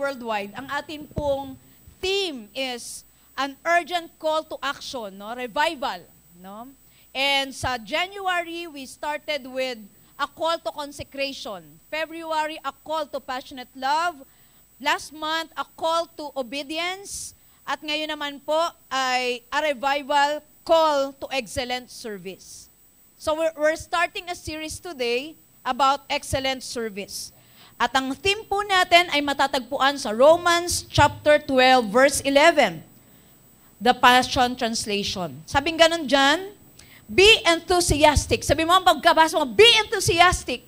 Worldwide, ang atin pong theme is an urgent call to action, no? Revival, no? And sa January, we started with a call to consecration. February, a call to passionate love. Last month, a call to obedience. At ngayon naman po ay a revival call to excellent service. So we're starting a series today about excellent service. At ang theme po natin ay matatagpuan sa Romans chapter 12, verse 11. The Passion Translation. Sabing ganun dyan, be enthusiastic. Sabi mo, pagkabasa mo, be enthusiastic.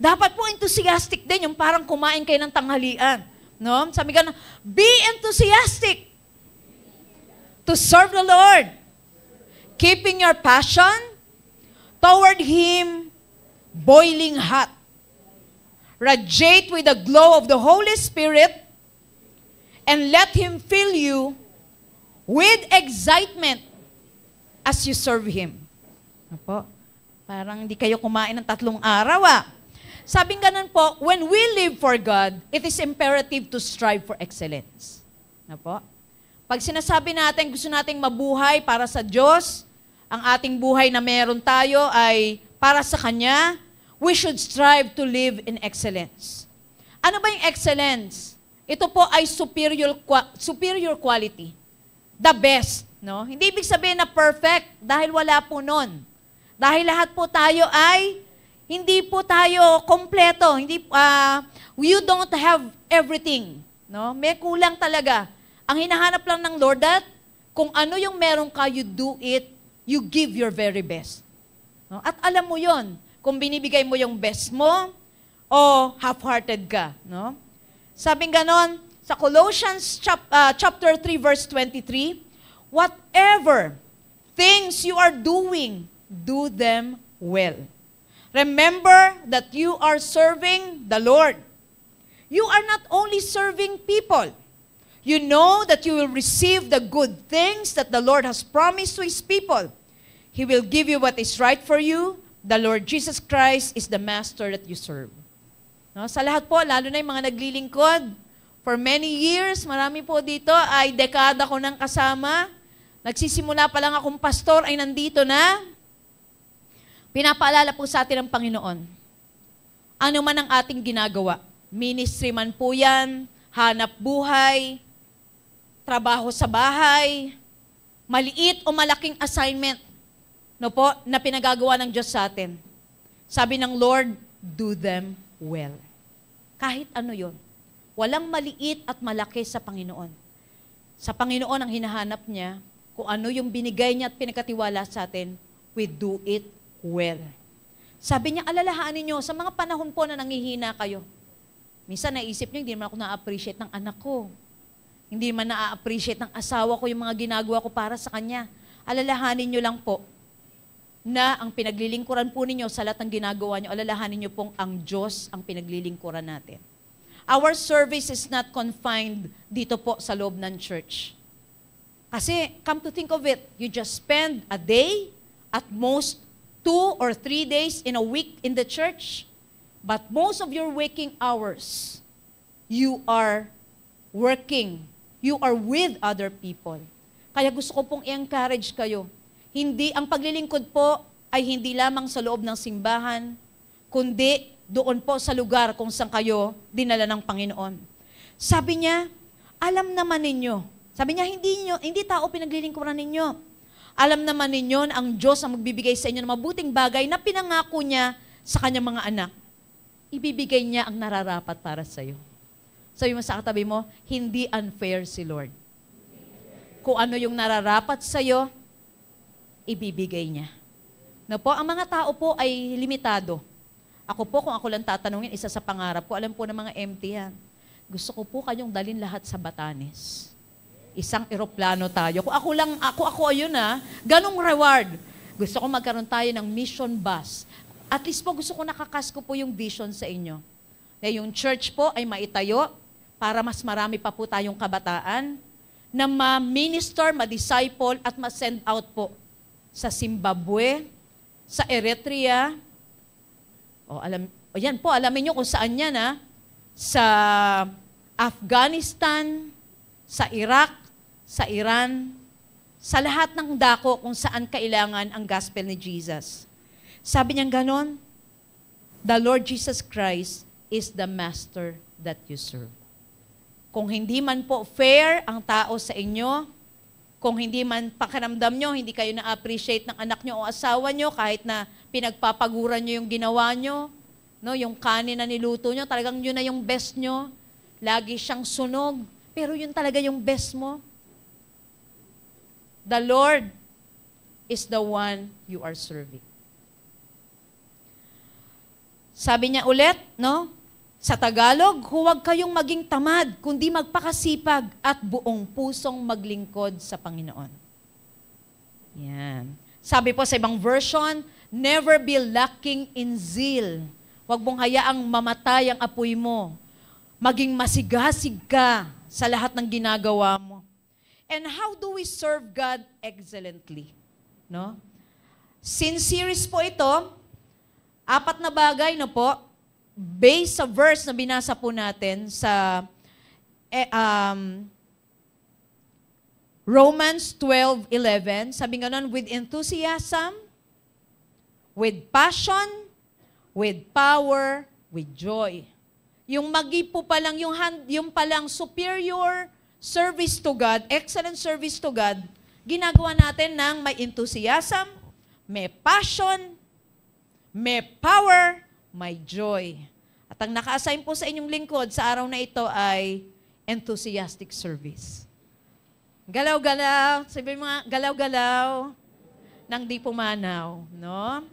Dapat po enthusiastic din, yung parang kumain kayo ng tanghalian. No? Sabi ganun, be enthusiastic to serve the Lord. Keeping your passion toward Him boiling hot. Radiate with the glow of the Holy Spirit and let Him fill you with excitement as you serve Him. Apo, parang hindi kayo kumain ng 3 araw Sabing ganun po, when we live for God, it is imperative to strive for excellence. Apo? Pag sinasabi natin, gusto nating mabuhay para sa Diyos, ang ating buhay na meron tayo ay para sa Kanya, we should strive to live in excellence. Ano ba yung excellence? Ito po ay superior quality. The best. No? Hindi ibig sabihin na perfect dahil wala po nun. Dahil lahat po tayo ay hindi po tayo kompleto. You don't have everything. No? May kulang talaga. Ang hinahanap lang ng Lord that kung ano yung meron ka, you do it, you give your very best. No? At alam mo yon kung binibigay mo yung best mo o half-hearted ka. No? Sabing ganon, sa Colossians chapter 3 verse 23, whatever things you are doing, do them well. Remember that you are serving the Lord. You are not only serving people. You know that you will receive the good things that the Lord has promised to His people. He will give you what is right for you. The Lord Jesus Christ is the master that you serve. No? Sa lahat po, lalo na yung mga naglilingkod, for many years, marami po dito ay dekada ko nang kasama. Nagsisimula pa lang akong pastor ay nandito na. Pinapaalala po sa atin ng Panginoon. Ano man ang ating ginagawa, ministry man po yan, hanap buhay, trabaho sa bahay, maliit o malaking assignment, no po, na pinagagawa ng Diyos sa atin. Sabi ng Lord, do them well. Kahit ano yon. Walang maliit at malaki sa Panginoon. Sa Panginoon ang hinahanap niya, kung ano yung binigay niya at pinagkatiwala sa atin, we do it well. Sabi niya, alalahanin niyo, sa mga panahon po na nangihina kayo, minsan naisip niyo, hindi naman ako na-appreciate ng anak ko. Hindi man na-appreciate ng asawa ko yung mga ginagawa ko para sa kanya. Alalahanin niyo lang po, na ang pinaglilingkuran po ninyo sa lahat ng ginagawa nyo, alalahanin nyo pong ang Diyos ang pinaglilingkuran natin. Our service is not confined dito po sa loob ng church. Kasi, come to think of it, you just spend a day, at most 2 or 3 days in a week in the church, but most of your waking hours, you are working, you are with other people. Kaya gusto ko pong i-encourage kayo, hindi, ang paglilingkod po ay hindi lamang sa loob ng simbahan, kundi doon po sa lugar kung saan kayo dinala ng Panginoon. Sabi niya, alam naman ninyo. Sabi niya, hindi tao pinaglilingkuran ninyo. Alam naman ninyo na ang Diyos ang magbibigay sa inyo ng mabuting bagay na pinangako niya sa kanyang mga anak. Ibibigay niya ang nararapat para sa iyo. Sabi mo sa katabi mo, hindi unfair si Lord. Kung ano yung nararapat sa iyo, ibibigay niya. No po, ang mga tao po ay limitado. Ako po, kung ako lang tatanungin, isa sa pangarap ko, alam po ng mga empty yan. Gusto ko po kayong dalhin lahat sa Batanes. Isang eroplano tayo. Kung ako ayun ganong reward. Gusto ko magkaroon tayo ng mission bus. At least po, gusto ko nakakas ko po yung vision sa inyo. Na yung church po ay maitayo para mas marami pa po tayong kabataan na ma-minister, ma-disciple at ma-send out po sa Zimbabwe, sa Eritrea. Yan po, alamin nyo kung saan yan sa Afghanistan, sa Iraq, sa Iran, sa lahat ng dako kung saan kailangan ang gospel ni Jesus. Sabi niya ganon, the Lord Jesus Christ is the master that you serve. Kung hindi man po fair ang tao sa inyo, kung hindi man pakiramdam nyo, hindi kayo na-appreciate ng anak nyo o asawa nyo, kahit na pinagpapaguran nyo yung ginawa nyo, no, yung kanin na niluto nyo, talagang yun na yung best nyo, lagi siyang sunog, pero yun talaga yung best mo. The Lord is the one you are serving. Sabi niya ulit, no? Sa Tagalog, huwag kayong maging tamad, kundi magpakasipag at buong pusong maglingkod sa Panginoon. Yan. Sabi po sa ibang version, never be lacking in zeal. Huwag mong hayaang mamatay ang apoy mo. Maging masigasig ka sa lahat ng ginagawa mo. And how do we serve God excellently? No? Sin series po ito, 4 na bagay, no po, based sa verse na binasa po natin sa Romans 12:11, sabi nga nun, with enthusiasm, with passion, with power, with joy. Yung magipo pa lang, yung palang superior service to God, excellent service to God, ginagawa natin ng may enthusiasm, may passion, may power, may joy. At ang naka-assign po sa inyong lingkod sa araw na ito ay enthusiastic service. Galaw-galaw, sabi mga galaw-galaw nang di pumanaw, no?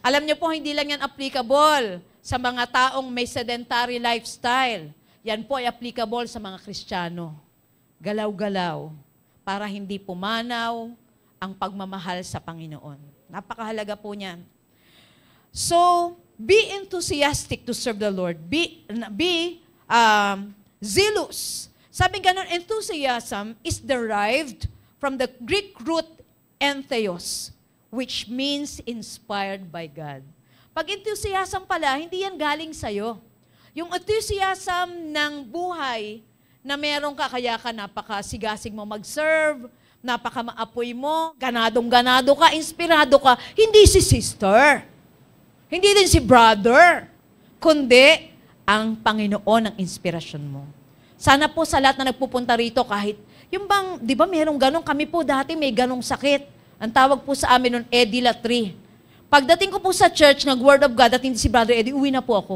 Alam niyo po, hindi lang yan applicable sa mga taong may sedentary lifestyle. Yan po ay applicable sa mga Kristiyano. Galaw-galaw para hindi pumanaw ang pagmamahal sa Panginoon. Napakahalaga po niyan. So, be enthusiastic to serve the Lord. Be zealous. Sabi ganun, enthusiasm is derived from the Greek root entheos, which means inspired by God. Pag enthusiasm pala, hindi yan galing sa'yo. Yung enthusiasm ng buhay na meron ka, kaya ka napakasigasig mo mag-serve, napaka-maapoy mo, ganadong-ganado ka, inspirado ka, hindi si sister. Hindi din si brother, kundi ang Panginoon ang inspirasyon mo. Sana po sa lahat na nagpupunta rito, kahit, yung bang, di ba merong ganong, kami po dati may ganong sakit. Ang tawag po sa amin nun, Eddie Latry. Pagdating ko po sa church, nag-word of God, at hindi si Brother Eddie, uwi na po ako.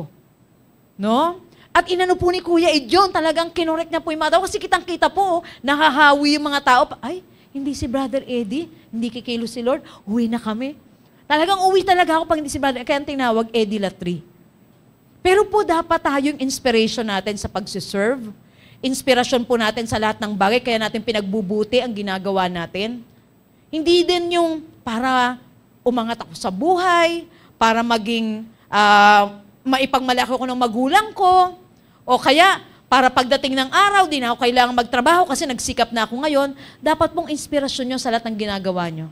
No? At inano po ni Kuya Edjon, talagang kinorek niya po yung mga tao, kasi kitang-kita po, nahahawi yung mga tao. Ay, hindi si Brother Eddie, hindi kikilo si Lord, uwi na kami. Talagang uwi talaga ako pag hindi si Brother, kaya ang tinawag Eddie Latry. Pero po dapat tayong inspiration natin sa pagsiserve. Inspirasyon po natin sa lahat ng bagay, kaya natin pinagbubuti ang ginagawa natin. Hindi din yung para umangat ako sa buhay, para maging maipagmalaki ko ng magulang ko, o kaya para pagdating ng araw, di na ako kailangan magtrabaho kasi nagsikap na ako ngayon. Dapat pong inspirasyon nyo sa lahat ng ginagawa nyo.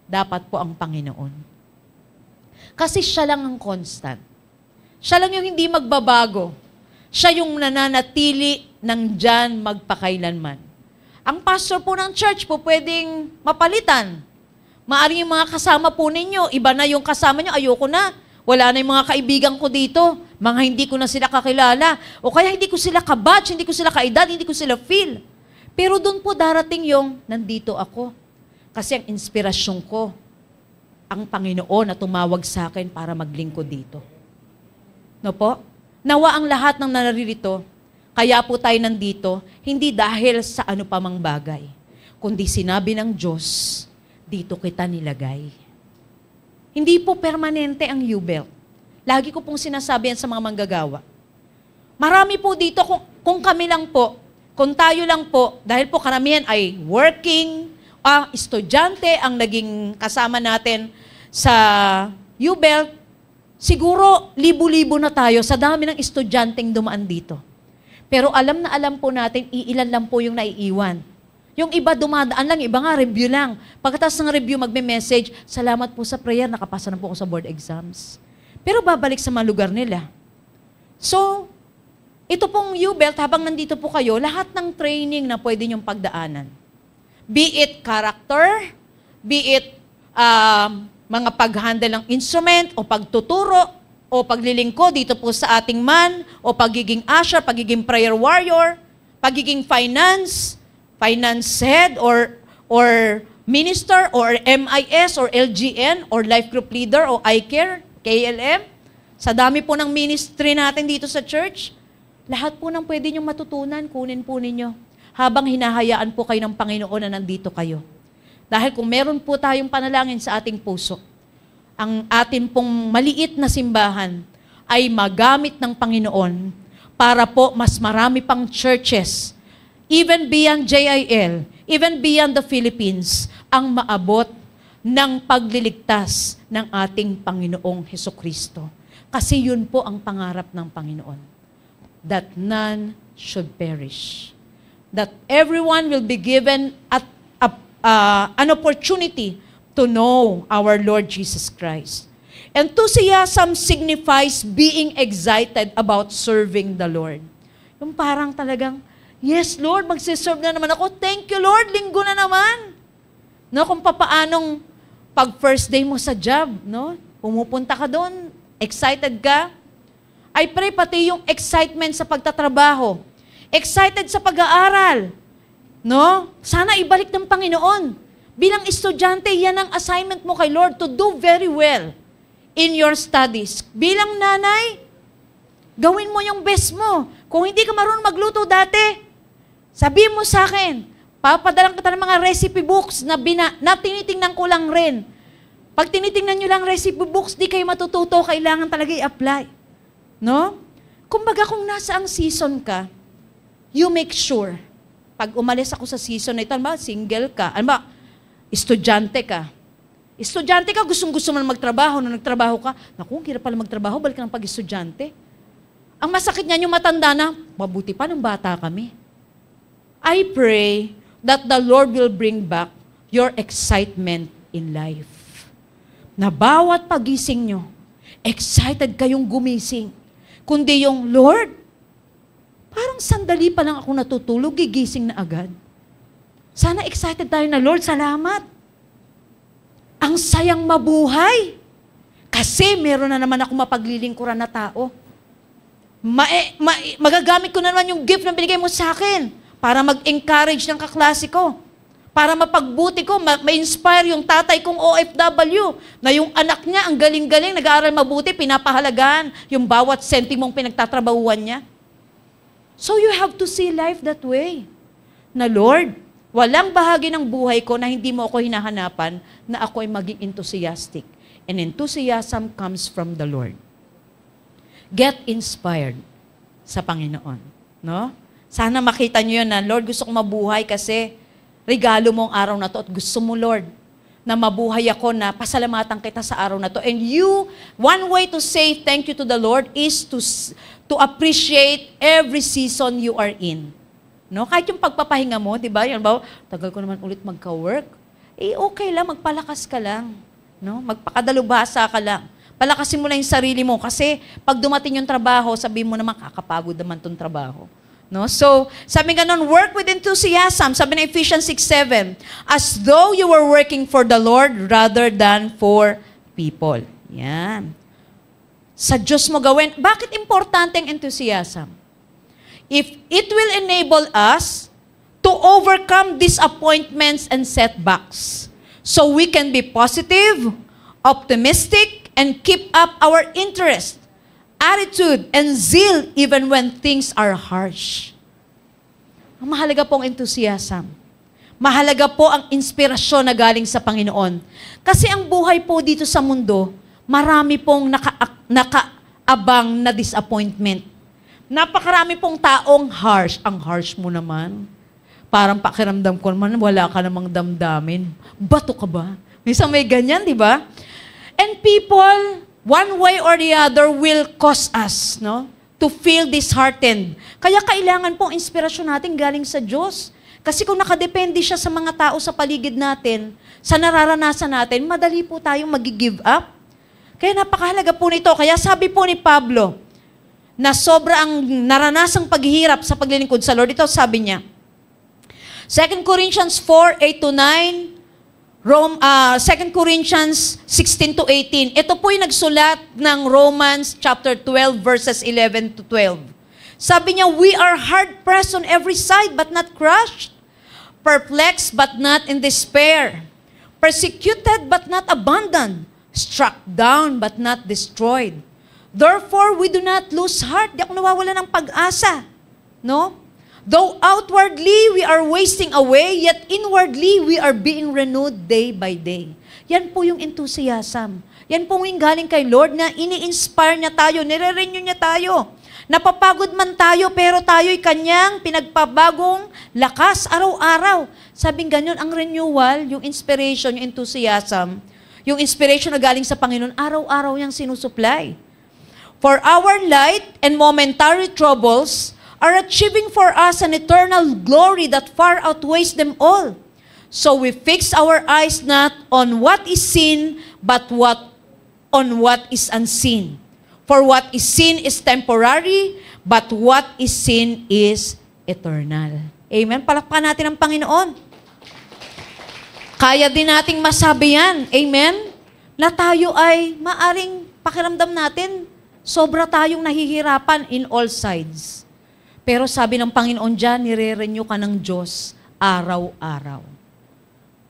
Dapat po ang Panginoon. Kasi siya lang ang constant. Siya lang yung hindi magbabago. Siya yung nananatili ng dyan magpakailanman. Ang pastor po ng church po pwedeng mapalitan. Maaring yung mga kasama po ninyo, iba na yung kasama nyo, ayoko na. Wala na yung mga kaibigan ko dito. Mga hindi ko na sila kakilala. O kaya hindi ko sila kabatch, hindi ko sila kaedad, hindi ko sila feel. Pero doon po darating yung, nandito ako. Kasi ang inspirasyon ko, ang Panginoon na tumawag sa akin para maglingkod dito. No po? Nawa ang lahat ng naririto, kaya po tayo nandito, hindi dahil sa ano pa mang bagay, kundi sinabi ng Diyos, dito kita nilagay. Hindi po permanente ang U-Belt. Lagi ko pong sinasabi yan sa mga manggagawa. Marami po dito, kung kami lang po, kung tayo lang po, dahil po karamihan ay working, estudyante ang naging kasama natin sa U-Belt, siguro libo-libo na tayo sa dami ng estudyanteng dumaan dito. Pero alam na alam po natin, iilan lang po yung naiiwan. Yung iba dumadaan lang, iba nga review lang. Pagkatapos ng review, magme-message, salamat po sa prayer, nakapasa na po ako sa board exams. Pero babalik sa mga lugar nila. So, ito pong U-Belt, habang nandito po kayo, lahat ng training na pwede niyong pagdaanan. Be it character, be it mga pag-handle ng instrument, o pagtuturo, o paglilingkod dito po sa ating man, o pagiging usher, pagiging prayer warrior, pagiging finance head, or minister, or MIS, or LGN, or life group leader, o iCare, KLM. Sa dami po ng ministry natin dito sa church, lahat po ng pwede niyong matutunan, kunin po ninyo. Habang hinahayaan po kayo ng Panginoon na nandito kayo. Dahil kung meron po tayong panalangin sa ating puso, ang atin pong maliit na simbahan ay magamit ng Panginoon para po mas marami pang churches, even beyond JIL, even beyond the Philippines, ang maabot ng pagliligtas ng ating Panginoong Hesukristo. Kasi yun po ang pangarap ng Panginoon. That none should perish. That everyone will be given an opportunity to know our Lord Jesus Christ. Enthusiasm signifies being excited about serving the Lord. Yung parang talagang, yes Lord, magsiserve na naman ako. Thank you Lord, linggo na naman. No, kung papaanong pag first day mo sa job, no? Pumupunta ka doon, excited ka. I pray pati yung excitement sa pagtatrabaho. Excited sa pag-aaral. No? Sana ibalik ng Panginoon. Bilang estudyante, yan ang assignment mo kay Lord to do very well in your studies. Bilang nanay, gawin mo yung best mo. Kung hindi ka marunong magluto dati, sabihin mo sa akin, papadalang kita ng mga recipe books na tinitingnan ko lang rin. Pag tinitingnan nyo lang recipe books, di kayo matututo, kailangan talaga i-apply. No? Kumbaga kung nasa ang season ka, you make sure, pag umalis ako sa season na ito, single ka, estudyante ka. Estudyante ka, gustong-gusto mo na magtrabaho, nung nagtrabaho ka, naku, hirap pala magtrabaho, balik ka ng pag-estudyante. Ang masakit niyan yung matanda na, mabuti pa nung bata kami. I pray that the Lord will bring back your excitement in life. Na bawat pagising nyo, excited kayong gumising. Kundi yung, Lord, parang sandali pa lang ako natutulog, gigising na agad. Sana excited tayo na, Lord, salamat. Ang sayang mabuhay. Kasi meron na naman ako mapaglilingkuran na tao. Magagamit ko na naman yung gift na binigay mo sa akin para mag-encourage ng kaklase ko. Para mapagbuti ko, ma-inspire yung tatay kong OFW, na yung anak niya, ang galing-galing, nag-aaral mabuti, pinapahalagaan yung bawat sentimong pinagtatrabahuan niya. So you have to see life that way. Na Lord, walang bahagi ng buhay ko na hindi mo ako hinahanapan na ako ay maging enthusiastic. And enthusiasm comes from the Lord. Get inspired sa Panginoon. No? Sana makita niyo yun na, Lord, gusto kong mabuhay kasi regalo mo ang araw na to at gusto mo, Lord, na mabuhay ako na pasalamatan kita sa araw na to. And one way to say thank you to the Lord is to appreciate every season you are in. No? Kahit yung pagpapahinga mo, di ba? Yan ba? Tagal ko naman ulit magka-work. Okay lang, magpalakas ka lang. No? Magpakadalubhasa ka lang. Palakasin mo lang yung sarili mo kasi pag dumating yung trabaho, sabihin mo naman, kakapagod naman tong trabaho. No? So, sabi nga nun, work with enthusiasm. Sabi na Ephesians 6:7, as though you were working for the Lord rather than for people. Yan. Sa Diyos mo gawin. Bakit importante ang enthusiasm? If it will enable us to overcome disappointments and setbacks, so we can be positive, optimistic, and keep up our interest, attitude, and zeal even when things are harsh. Mahalaga po ang enthusiasm. Mahalaga po ang inspirasyon na galing sa Panginoon. Kasi ang buhay po dito sa mundo, marami pong nakaabang na disappointment. Napakarami pong taong harsh. Ang harsh mo naman. Parang pakiramdam ko naman, wala ka namang damdamin. Bato ka ba? Minsan may ganyan, di ba? And people, one way or the other, will cause us, no, to feel disheartened. Kaya kailangan pong inspirasyon natin galing sa Diyos. Kasi kung nakadepende siya sa mga tao sa paligid natin, sa nararanasan natin, madali po tayong mag-give up. Kaya napakahalaga po nito. Kaya sabi po ni Pablo, na sobra ang naranasang paghihirap sa paglilingkod sa Lord. Ito sabi niya, 2 Corinthians 4:8-9, 2 Corinthians 16-18. Ito po yung nagsulat ng Romans chapter 12 verses 11-12. Sabi niya, we are hard-pressed on every side but not crushed, perplexed but not in despair, persecuted but not abandoned, struck down but not destroyed. Therefore, we do not lose heart. Di ako nawawala ng pag-asa. No? Though outwardly we are wasting away, yet inwardly we are being renewed day by day. Yan po yung enthusiasm. Yan po yung galing kay Lord na ini-inspire niya tayo, nire-renew niya tayo. Napapagod man tayo, pero tayo'y kanyang pinagpabagong lakas araw-araw. Sabing ganyan, ang renewal, yung inspiration, yung enthusiasm, yung inspiration na galing sa Panginoon, araw-araw niyang sinusupply. For our light and momentary troubles are achieving for us an eternal glory that far outweighs them all. So we fix our eyes not on what is seen, but on what is unseen. For what is seen is temporary, but what is seen is eternal. Amen? Palakpakan natin ang Panginoon. Kaya din nating masabi yan. Amen? Na tayo ay maaring pakiramdam natin, sobra tayong nahihirapan in all sides. Pero sabi ng Panginoon dyan, nire-renew ka ng Diyos araw-araw.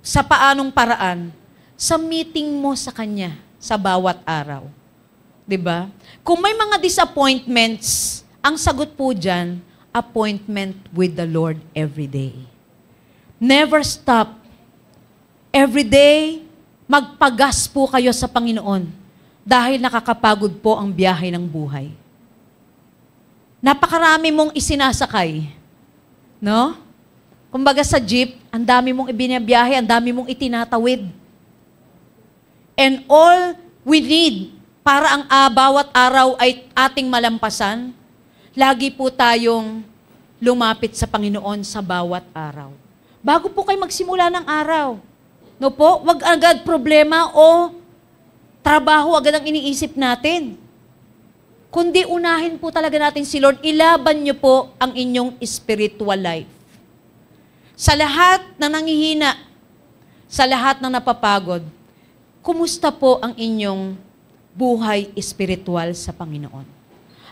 Sa paanong paraan? Sa meeting mo sa Kanya sa bawat araw. 'Di ba? Kung may mga disappointments, ang sagot po dyan, appointment with the Lord every day. Never stop. Every day, magpagas po kayo sa Panginoon. Dahil nakakapagod po ang biyahe ng buhay. Napakarami mong isinasakay. No? Kumbaga sa jeep, ang dami mong ibinabiyahe, ang dami mong itinatawid. And all we need para ang bawat araw ay ating malampasan, lagi po tayong lumapit sa Panginoon sa bawat araw. Bago po kayo magsimula ng araw, no po, wag agad problema o trabaho agad ang iniisip natin. Kundi unahin po talaga natin si Lord, ilaban niyo po ang inyong spiritual life. Sa lahat na nangihina, sa lahat na napapagod, kumusta po ang inyong buhay spiritual sa Panginoon?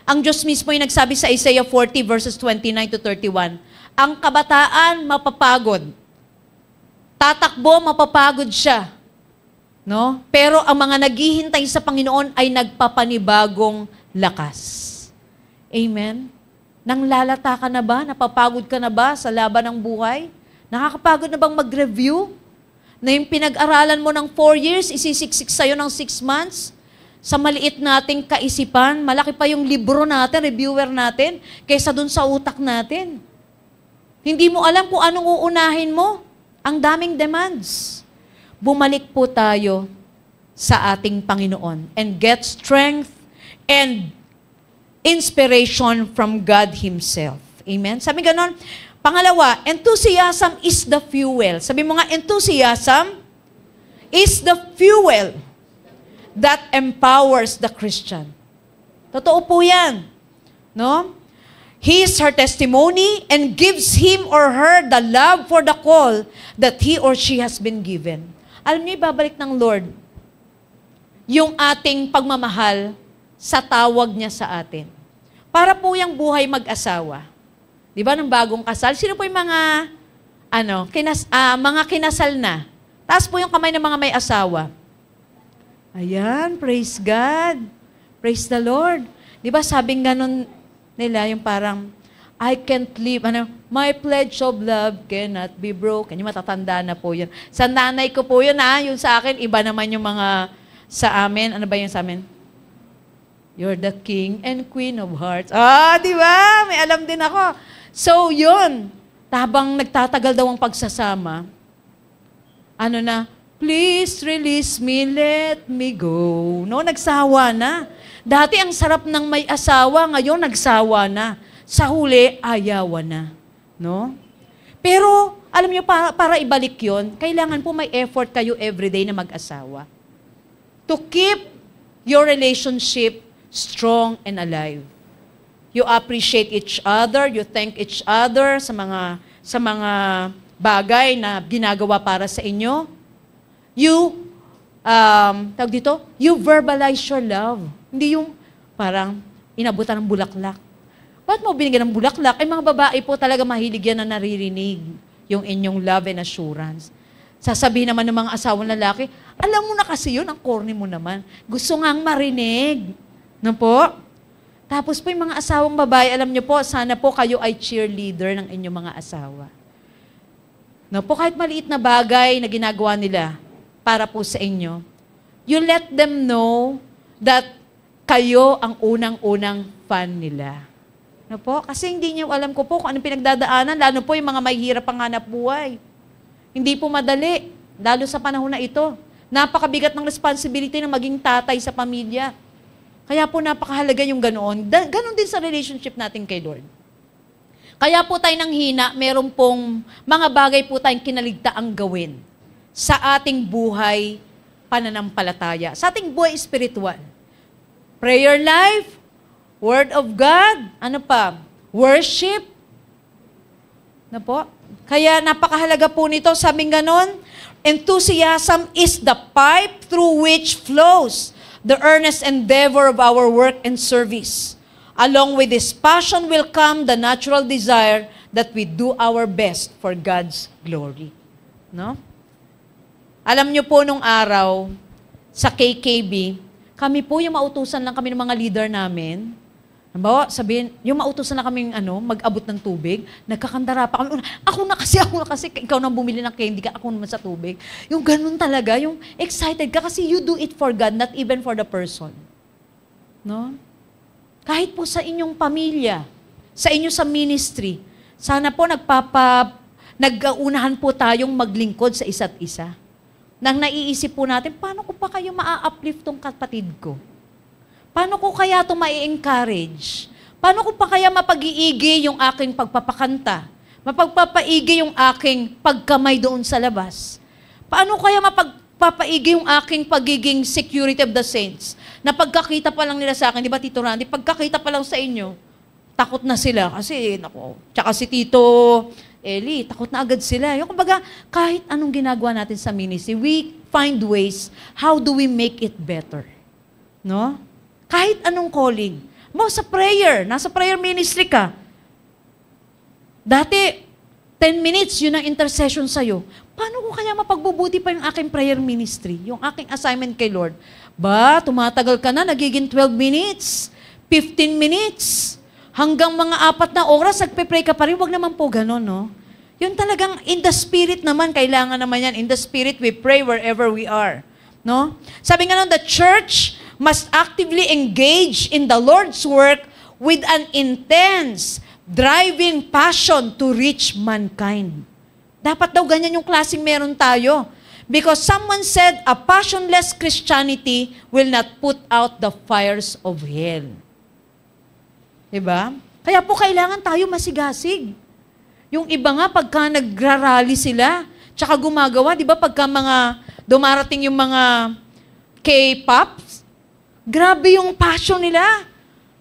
Ang Diyos mismo ay nagsabi sa Isaiah 40 verses 29-31, ang kabataan mapapagod. Tatakbo, mapapagod siya. No? Pero ang mga naghihintay sa Panginoon ay nagpapanibagong lakas. Amen? Nang lalata ka na ba? Napapagod ka na ba sa laban ng buhay? Nakakapagod na bang mag-review? Na yung pinag-aralan mo ng 4 years, isisiksik sa'yo ng 6 months? Sa maliit nating kaisipan, malaki pa yung libro natin, reviewer natin, kaysa dun sa utak natin. Hindi mo alam kung anong uunahin mo. Ang daming demands. Bumalik po tayo sa ating Panginoon and get strength and inspiration from God Himself. Amen? Sabi ganon. Pangalawa, enthusiasm is the fuel. Sabi mo nga, enthusiasm is the fuel that empowers the Christian. Totoo po yan. No? He is her testimony and gives him or her the love for the call that he or she has been given. Alam niyo, ibabalik ng Lord yung ating pagmamahal sa tawag niya sa atin. Para po yung buhay mag-asawa. Di ba, ng bagong kasal? Sino po yung mga, mga kinasal na? Taas po yung kamay ng mga may asawa. Ayan, praise God. Praise the Lord. Di ba, sabing ganun nila, yung parang, I can't live, my pledge of love cannot be broken. Yung matatanda na po yun. Sa nanay ko po yun, yung sa akin, iba naman yung mga sa amin. Ano ba yung sa amin? You're the king and queen of hearts. Di ba? May alam din ako. So, yun. Habang nagtatagal daw ang pagsasama, please release me, let me go. No, nagsawa na. Dati ang sarap ng may asawa, ngayon nagsawa na. Sa huli, ayawan na. No? Pero, alam niyo, para ibalik yon, kailangan po may effort kayo everyday na mag-asawa. To keep your relationship strong and alive. You appreciate each other, you thank each other sa mga bagay na ginagawa para sa inyo. You you verbalize your love. Hindi yung parang inabutan ng bulaklak. Ba't mo binigyan ng bulaklak? Ay mga babae po talaga mahilig yan na naririnig yung inyong love and assurance. Sasabihin naman ng mga asawang lalaki, alam mo na kasi yun, ang corny mo naman. Gusto ngang marinig. No po? Tapos po yung mga asawang babae, alam niyo po, sana po kayo ay cheerleader ng inyong mga asawa. No po, kahit maliit na bagay na ginagawa nila para po sa inyo, you let them know that kayo ang unang-unang fan nila. No po? Kasi hindi niyo alam ko po kung anong pinagdadaanan, lalo po yung mga may hirap ang hanap buhay. Hindi po madali, lalo sa panahon na ito. Napakabigat ng responsibility ng maging tatay sa pamilya. Kaya po napakahalaga yung ganoon. Ganon din sa relationship natin kay Lord. Kaya po tayo nang hina, meron pong mga bagay po tayong kinaligtaang gawin sa ating buhay pananampalataya, sa ating buhay spiritual. Prayer life, Word of God, ano pa? Worship. Na po? Kaya napakahalaga po nito, sabing ganon, enthusiasm is the pipe through which flows the earnest endeavor of our work and service. Along with this passion will come the natural desire that we do our best for God's glory. No? Alam niyo po nung araw, sa KKB, kami po yung mautusan lang kami ng mga leader namin. Halimbawa, sabihin, yung mautusan na kaming mag-abot ng tubig, nagkakandara pa kami. Ako na kasi, ikaw nang bumili ng candy ka, ako naman sa tubig. Yung ganun talaga, yung excited ka kasi you do it for God, not even for the person. No? Kahit po sa inyong pamilya, sa inyo sa ministry, sana po nag-uunahan po tayong maglingkod sa isa't isa. Nang naiisip po natin, paano ko pa kayo maa-uplift tong kapatid ko? Paano ko kaya ito ma-encourage? Paano ko pa kaya mapag-iigi yung aking pagpapakanta? Mapagpapaigi yung aking pagkamay doon sa labas? Paano kaya mapagpapaigi yung aking pagiging security of the saints? Na pagkakita pa lang nila sa akin, di ba Tito Randy, pagkakita pa lang sa inyo, takot na sila. Kasi, tsaka si Tito Eli, takot na agad sila. Yung kumbaga, kahit anong ginagawa natin sa ministry, we find ways, how do we make it better? No? Kahit anong calling. Mo sa prayer, nasa prayer ministry ka. Dati, 10 minutes, yun ang intercession sa'yo. Paano ko kaya mapagbubuti pa yung aking prayer ministry? Yung aking assignment kay Lord? Tumatagal ka na, nagiging 12 minutes, 15 minutes, hanggang mga 4 na oras, nagpe-pray ka pa rin. Huwag naman po ganon, no? Yun talagang in the spirit naman, kailangan naman yan. In the spirit, we pray wherever we are. No? Sabi nga nun, the church must actively engage in the Lord's work with an intense, driving passion to reach mankind. Dapat daw ganyan yung klaseng meron tayo. Because someone said, a passionless Christianity will not put out the fires of hell. Diba? Kaya po kailangan tayo masigasig. Yung iba nga, pagka nagrarally sila, tsaka gumagawa, di ba, pagka dumarating yung mga K-pops, grabe yung passion nila.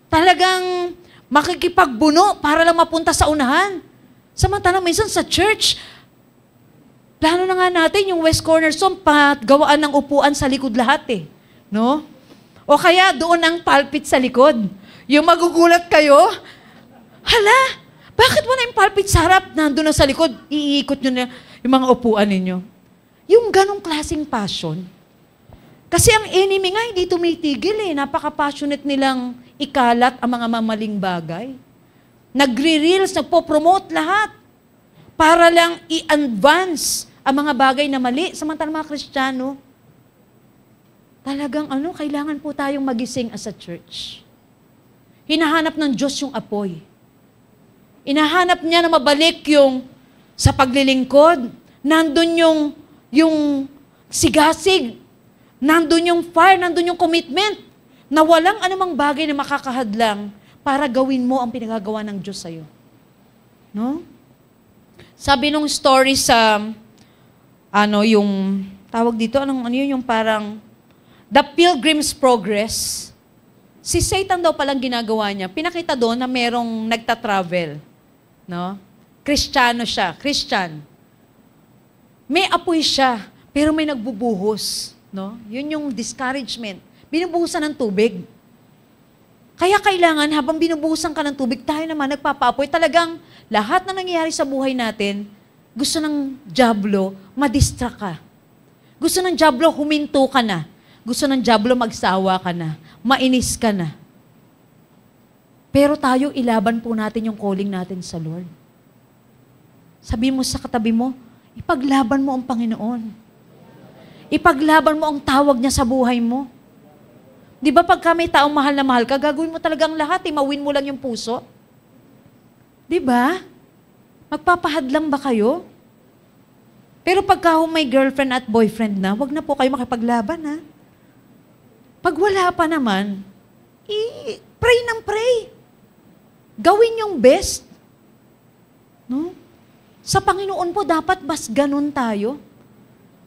Talagang makikipagbuno para lang mapunta sa unahan. Samantalang minsan sa church, plano na nga natin yung West Corner Zone, gawaan ng upuan sa likod lahat eh. No? O kaya doon ang pulpit sa likod. Yung magugulat kayo, hala, bakit wala yung pulpit sa harap? Nandun na sa likod, iikot nyo na yung mga upuan ninyo. Yung ganong klaseng passion. Kasi ang enemy nga hindi tumitigil eh. Napaka-passionate nilang ikalat ang mga mamaling bagay. Nagre-reels, nagpo-promote lahat. Para lang i-advance ang mga bagay na mali. Samantalang mga Kristiyano, talagang kailangan po tayong magising as a church. Hinahanap ng Diyos yung apoy. Inahanap niya na mabalik yung sa paglilingkod. Nandun yung sigasig. Nandun yung fire, nandun yung commitment. Na walang anumang bagay na makakahadlang para gawin mo ang pinagagawa ng Diyos sa'yo. No? Sabi nung story sa, yung, tawag dito, yung parang, The Pilgrim's Progress. Si Satan daw palang ginagawa niya, pinakita doon na merong nagta-travel. No? Kristiyano siya, Christian. May apoy siya, pero may nagbubuhos. No? Yun yung discouragement. Binubuhusan ng tubig. Kaya kailangan, habang binubuhusan ka ng tubig, tayo naman nagpapaapoy. Talagang lahat na nangyayari sa buhay natin, gusto ng dyablo, madistract ka. Gusto ng dyablo, huminto ka na. Gusto ng dyablo, magsawa ka na. Mainis ka na. Pero tayo, ilaban po natin yung calling natin sa Lord. Sabi mo sa katabi mo, ipaglaban mo ang Panginoon. Ipaglaban mo ang tawag niya sa buhay mo. Di ba pagka may taong mahal na mahal ka, gagawin mo talagang lahat, mawin mo lang yung puso? Di ba? Magpapahadlang ba kayo? Pero pagka may girlfriend at boyfriend na, wag na po kayo makipaglaban, ha? Pag wala pa naman, pray ng pray. Gawin yung best. No? Sa Panginoon po, dapat mas ganun tayo.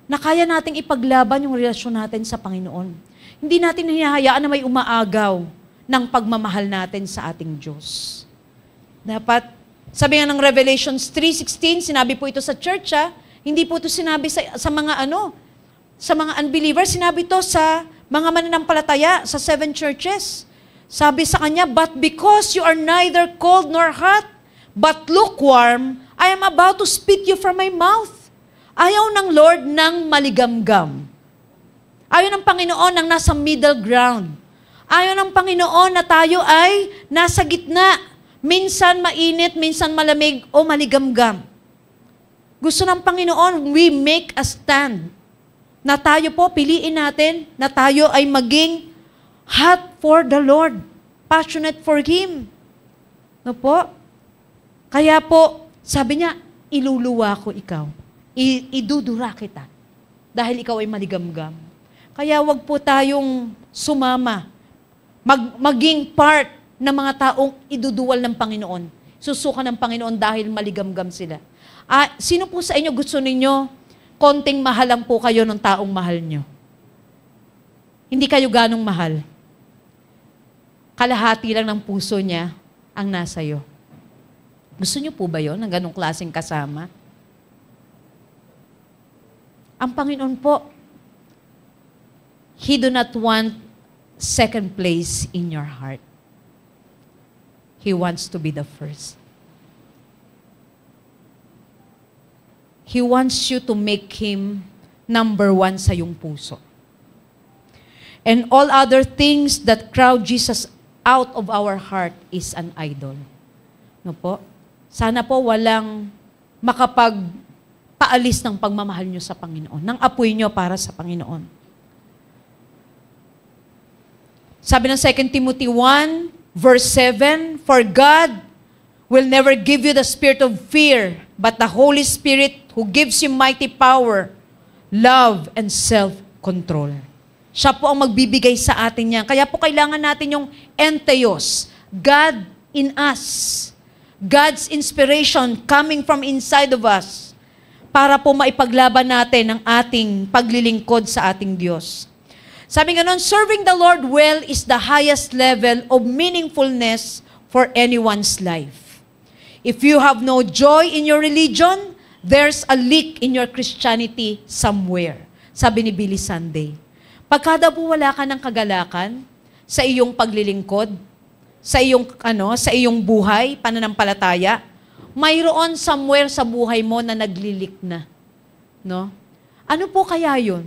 Na kaya nating ipaglaban yung relasyon natin sa Panginoon. Hindi natin hinahayaan na may umaagaw ng pagmamahal natin sa ating Diyos. Dapat, sabi nga ng Revelations 3:16, sinabi po ito sa church, hindi po ito sinabi sa mga sa mga unbelievers, sinabi ito sa mga mananampalataya sa 7 churches. Sabi sa kanya, but because you are neither cold nor hot, but lukewarm, I am about to spit you from my mouth. Ayaw ng Lord ng maligamgam. Ayaw ng Panginoon ng nasa middle ground. Ayaw ng Panginoon na tayo ay nasa gitna. Minsan mainit, minsan malamig o maligamgam. Gusto ng Panginoon, we make a stand. Na tayo po, piliin natin na tayo ay maging hot for the Lord. Passionate for Him. No po? Kaya po, sabi niya, iluluwa ko ikaw. Idudura kita. Dahil ikaw ay maligamgam. Kaya wag po tayong sumama. Maging part ng mga taong iduduwal ng Panginoon. Susuka ng Panginoon dahil maligamgam sila. Sino po sa inyo gusto ninyo konting mahal lang po kayo ng taong mahal nyo? Hindi kayo ganong mahal. Kalahati lang ng puso niya ang nasa iyo. Gusto niyo po ba yun, ng ganong klaseng kasama? Ang Panginoon po, He do not want second place in your heart. He wants to be the first. He wants you to make Him number 1 sa iyong puso. And all other things that crowd Jesus out of our heart is an idol. No po? Sana po walang makapagpaalis ng pagmamahal nyo sa Panginoon, ng apoy nyo para sa Panginoon. Sabi ng 2 Timothy 1, verse 7, for God will never give you the spirit of fear, but the Holy Spirit who gives you mighty power, love, and self-control. Siya po ang magbibigay sa atin yan. Kaya po kailangan natin yung entheos, God in us. God's inspiration coming from inside of us para po maipaglaban natin ang ating paglilingkod sa ating Diyos. Sabi nga nun, serving the Lord well is the highest level of meaningfulness for anyone's life. If you have no joy in your religion, there's a leak in your Christianity somewhere. Sabi ni Billy Sunday. Pagka daw po wala ka ng kagalakan sa iyong paglilingkod, sa iyong buhay, pananampalataya, mayroon somewhere sa buhay mo na naglilik na. No? Ano po kaya yun?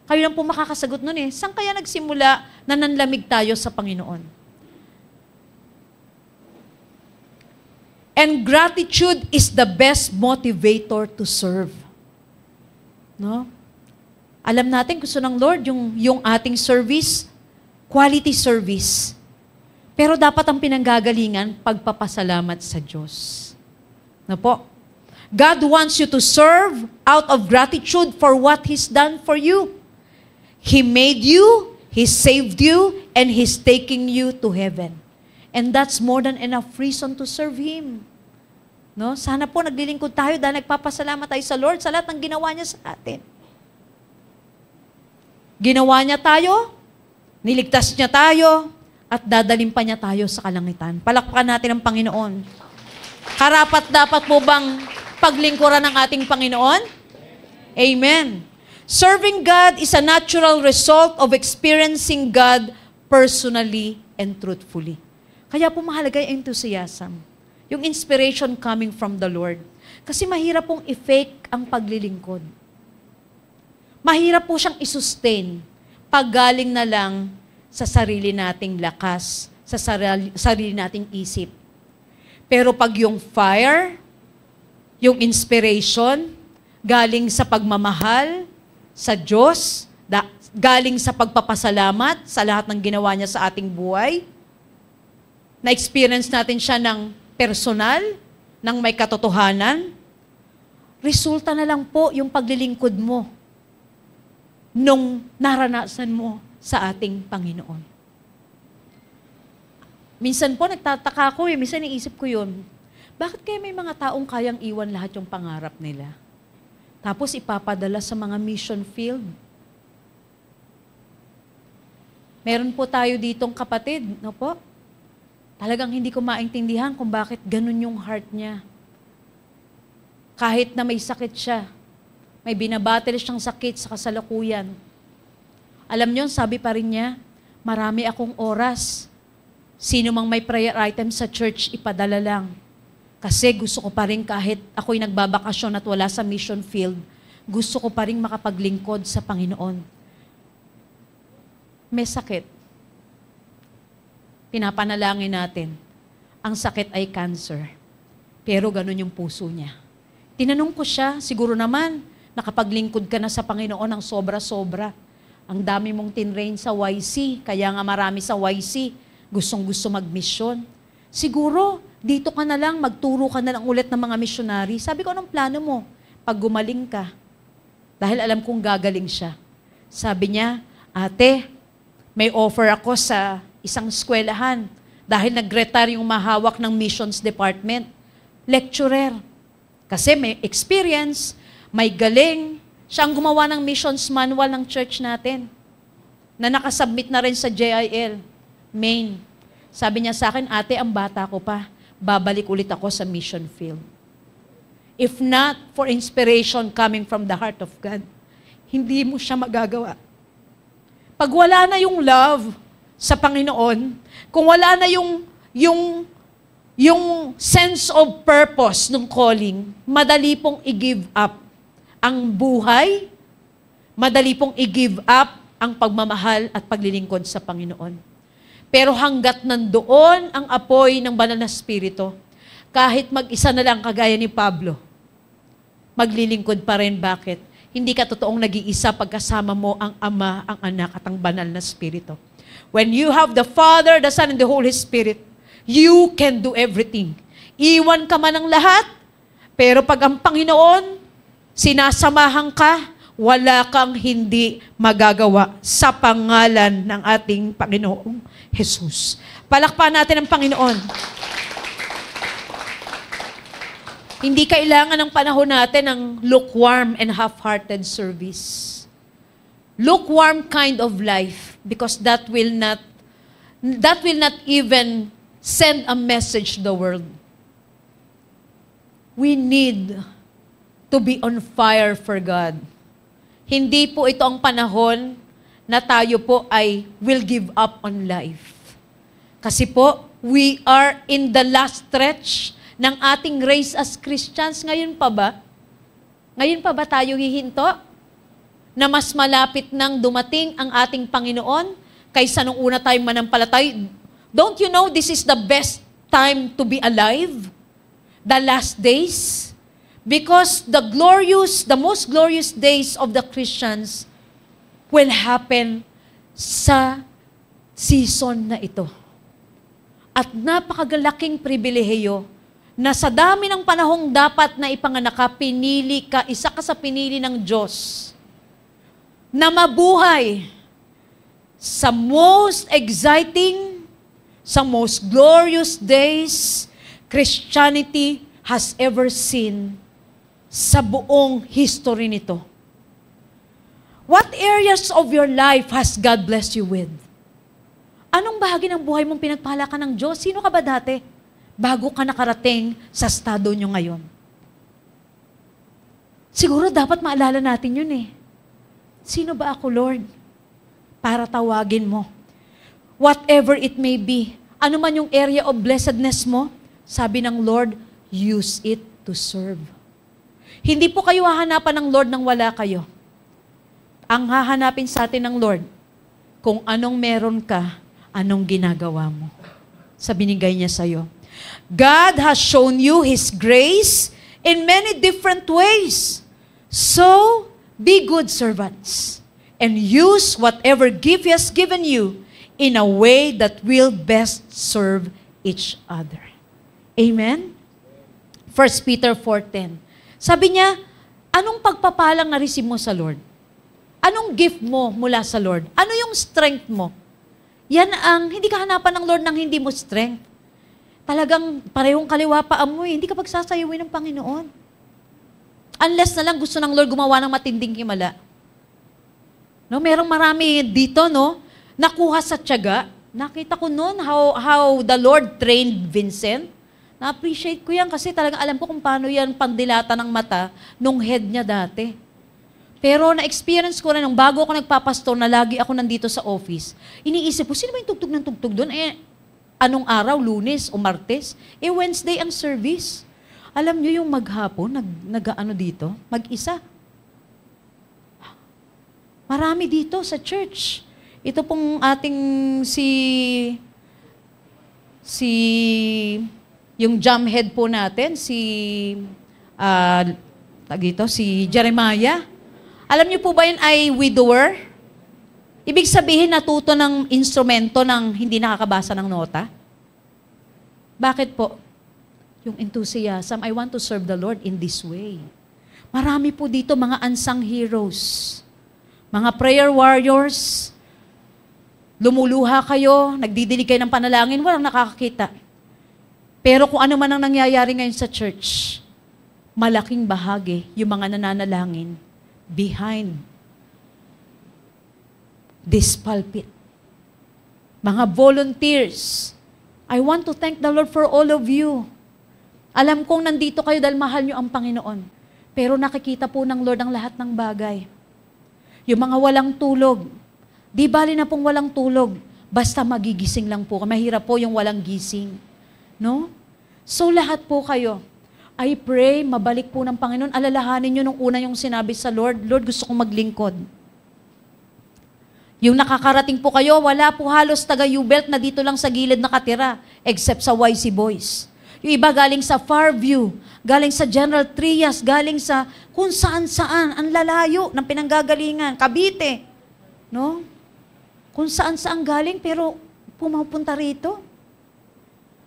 Kayo lang po makakasagot nun eh. Saan kaya nagsimula na nanlamig tayo sa Panginoon? And gratitude is the best motivator to serve. No? Alam natin, gusto ng Lord, yung ating service, quality service. Pero dapat ang pinanggagalingan, pagpapasalamat sa Diyos. No po? God wants you to serve out of gratitude for what He's done for you. He made you, He saved you, and He's taking you to heaven. And that's more than enough reason to serve Him. No? Sana po naglilingkod tayo dahil nagpapasalamat tayo sa Lord sa lahat ng ginawa niya sa atin. Ginawa niya tayo, niligtas niya tayo, at dadalhin pa niya tayo sa kalangitan. Palakpakan natin ang Panginoon. Karapat-dapat po bang paglingkuran ng ating Panginoon? Amen. Serving God is a natural result of experiencing God personally and truthfully. Kaya po mahalaga yung enthusiasm, yung inspiration coming from the Lord. Kasi mahirap pong i-fake ang paglilingkod. Mahirap po siyang i-sustain pag galing na lang sa sarili nating lakas, sa sarili nating isip. Pero pag yung fire, yung inspiration, galing sa pagmamahal sa Diyos, galing sa pagpapasalamat sa lahat ng ginawa niya sa ating buhay, na-experience natin siya ng personal, ng may katotohanan, resulta na lang po yung paglilingkod mo nung naranasan mo sa ating Panginoon. Minsan po, nagtataka ko minsan iisip ko yun, bakit kaya may mga taong kayang iwan lahat yung pangarap nila? Tapos ipapadala sa mga mission field. Meron po tayo ditong kapatid, no po? Talagang hindi ko maintindihan kung bakit ganun yung heart niya. Kahit na may sakit siya, may binabattle siyang sakit sa kasalukuyan. Alam niyo, sabi pa rin niya, marami akong oras. Sino mang may prayer item sa church, ipadala lang. Kasi gusto ko pa rin kahit ako'y nagbabakasyon at wala sa mission field, gusto ko pa rin makapaglingkod sa Panginoon. May sakit. Pinapanalangin natin. Ang sakit ay cancer. Pero ganun yung puso niya. Tinanong ko siya, siguro naman, nakapaglingkod ka na sa Panginoon ng sobra-sobra. Ang dami mong tinrain sa YC, kaya nga marami sa YC, gustong-gusto mag-mission. Siguro, dito ka na lang, magturo ka na lang ulit ng mga missionary. Sabi ko, anong plano mo? Pag gumaling ka. Dahil alam kong gagaling siya. Sabi niya, ate, may offer ako sa isang eskwelahan. Dahil nag-retire yung mahawak ng missions department. Lecturer. Kasi may experience, may galing. Siya ang gumawa ng missions manual ng church natin. Na nakasubmit na rin sa JIL. Maine. Sabi niya sa akin, ate, ang bata ko pa. Babalik ulit ako sa mission field. If not for inspiration coming from the heart of God, hindi mo siya magagawa. Pag wala na yung love sa Panginoon, kung wala na yung sense of purpose ng calling, madali pong i-give up ang buhay, madali pong i-give up ang pagmamahal at paglilingkod sa Panginoon. Pero hanggat nandoon ang apoy ng banal na Espiritu, kahit mag-isa na lang kagaya ni Pablo, maglilingkod pa rin. Bakit? Hindi ka totoong nag-iisa pagkasama mo ang Ama, ang Anak at ang banal na Espiritu. When you have the Father, the Son, and the Holy Spirit, you can do everything. Iwan ka man ng lahat, pero pag ang Panginoon, sinasamahan ka, wala kang hindi magagawa sa pangalan ng ating Panginoong Jesus. Palakpakan natin ang Panginoon. Hindi kailangan ng panahon natin ng lukewarm and half-hearted service. Lukewarm kind of life, because that will not even send a message to the world. We need to be on fire for God. Hindi po ito ang panahon na tayo po ay will give up on life. Kasi po, we are in the last stretch ng ating race as Christians. Ngayon pa ba? Ngayon pa ba tayo hihinto? Na mas malapit nang dumating ang ating Panginoon kaysa nung una tayong manampalatay. Don't you know this is the best time to be alive? The last days? Because the most glorious days of the Christians will happen sa season na ito. At napakagalaking pribilehiyo na sa dami ng panahong dapat na ipanganak ka, pinili ka, isa ka sa pinili ng Diyos na mabuhay sa most exciting, sa most glorious days Christianity has ever seen sa buong history nito. What areas of your life has God blessed you with? Anong bahagi ng buhay mong pinagpala ka ng Diyos? Sino ka ba dati? Bago ka nakarating sa estado nyo ngayon. Siguro dapat maalala natin yun eh. Sino ba ako, Lord? Para tawagin mo. Whatever it may be, ano man yung area of blessedness mo, sabi ng Lord, use it to serve. Hindi po kayo hahanapan ng Lord nang wala kayo. Ang hahanapin sa atin ng Lord, kung anong meron ka, anong ginagawa mo. Sa binigay niya sa'yo. God has shown you His grace in many different ways. So, be good servants and use whatever gift He has given you in a way that will best serve each other. Amen? 1 Peter 4:10. Sabi niya, anong pagpapalang na-receive mo sa Lord? Anong gift mo mula sa Lord? Ano yung strength mo? Yan ang, hindi ka hanapan ng Lord ng hindi mo strength. Talagang parehong kaliwa pa amoy, hindi ka pagsasayawin ng Panginoon. Unless na lang gusto ng Lord gumawa ng matinding himala. No, merong marami dito, no, nakuha sa tiyaga. Nakita ko noon how the Lord trained Vincent. Na-appreciate ko yan kasi talagang alam ko kung paano yan pandilata ng mata nung head niya dati. Pero na-experience ko rin nung bago ako nagpapastor na lagi ako nandito sa office. Iniisip ko, sino ba yung tugtog ng tugtog doon? Anong araw? Lunes o Martes? Wednesday ang service. Alam niyo yung maghapon, nag-ano dito? Mag-isa. Marami dito sa church. Ito pong ating yung jam head po natin, si Jeremiah. Alam niyo po ba yun ay widower? Ibig sabihin natuto ng instrumento ng hindi nakakabasa ng nota? Bakit po? Yung enthusiasm, I want to serve the Lord in this way. Marami po dito mga unsung heroes, mga prayer warriors. Lumuluha kayo, nagdidilig kayo ng panalangin, walang nakakakita. Pero kung ano man ang nangyayari ngayon sa church, malaking bahagi yung mga nananalangin behind this pulpit. Mga volunteers, I want to thank the Lord for all of you. Alam kong nandito kayo dahil mahal nyo ang Panginoon. Pero nakikita po ng Lord ang lahat ng bagay. Yung mga walang tulog, di bali na pong walang tulog, basta magigising lang po. Mahirap po yung walang gising. No? So lahat po kayo, I pray, mabalik po ng Panginoon. Alalahanin nyo nung una yung sinabi sa Lord, Lord, gusto kong maglingkod. Yung nakakarating po kayo, wala po halos taga-U-Belt na dito lang sa gilid nakatira, except sa YC Boys. Yung iba galing sa Farview, galing sa General Trias, galing sa kung saan-saan, ang lalayo ng pinanggagalingan, Cavite. No? Kung saan-saan galing, pero pumapunta rito.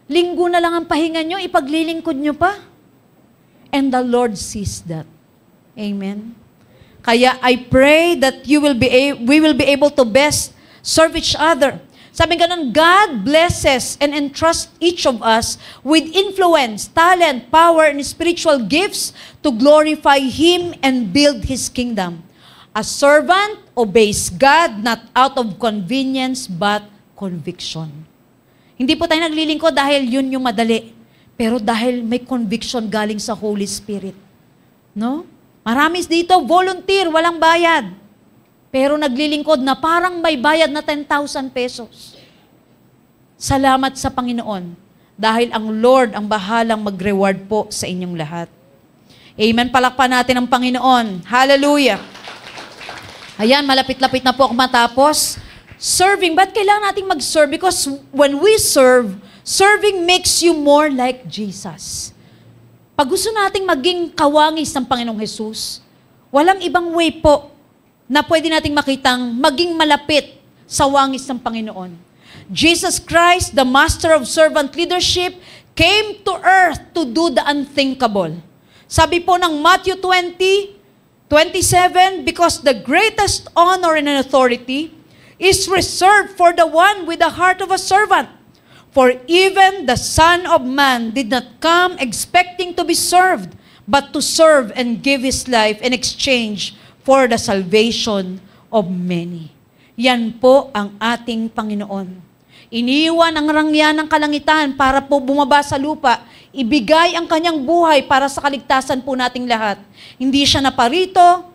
Linggo na lang ang pahinga nyo, ipaglilingkod nyo pa. And the Lord sees that. Amen. Kaya I pray that we will be able to best serve each other. Sabi ganun, God blesses and entrusts each of us with influence, talent, power, and spiritual gifts to glorify Him and build His kingdom. A servant obeys God not out of convenience but conviction. Hindi po tayo naglilingkod dahil yun yung madali, pero dahil may conviction galing sa Holy Spirit. No? Marami dito, volunteer, walang bayad. Pero naglilingkod na parang may bayad na 10,000 pesos. Salamat sa Panginoon dahil ang Lord ang bahalang mag-reward po sa inyong lahat. Amen. Palakpan natin ang Panginoon. Hallelujah. Ayan, malapit-lapit na po ako matapos. Serving, ba't kailangan nating mag-serve? Because when we serve, serving makes you more like Jesus. Pag gusto nating maging kawangis ng Panginoong Jesus, walang ibang way po na pwede nating makitang maging malapit sa wangis ng Panginoon. Jesus Christ, the master of servant leadership, came to earth to do the unthinkable. Sabi po ng Matthew 20:27, because the greatest honor and authority is reserved for the one with the heart of a servant. For even the Son of Man did not come expecting to be served, but to serve and give His life in exchange for the salvation of many. Yan po ang ating Panginoon. Iniwan ang rangya ng kalangitan para po bumaba sa lupa. Ibigay ang kanyang buhay para sa kaligtasan po nating lahat. Hindi siya naparito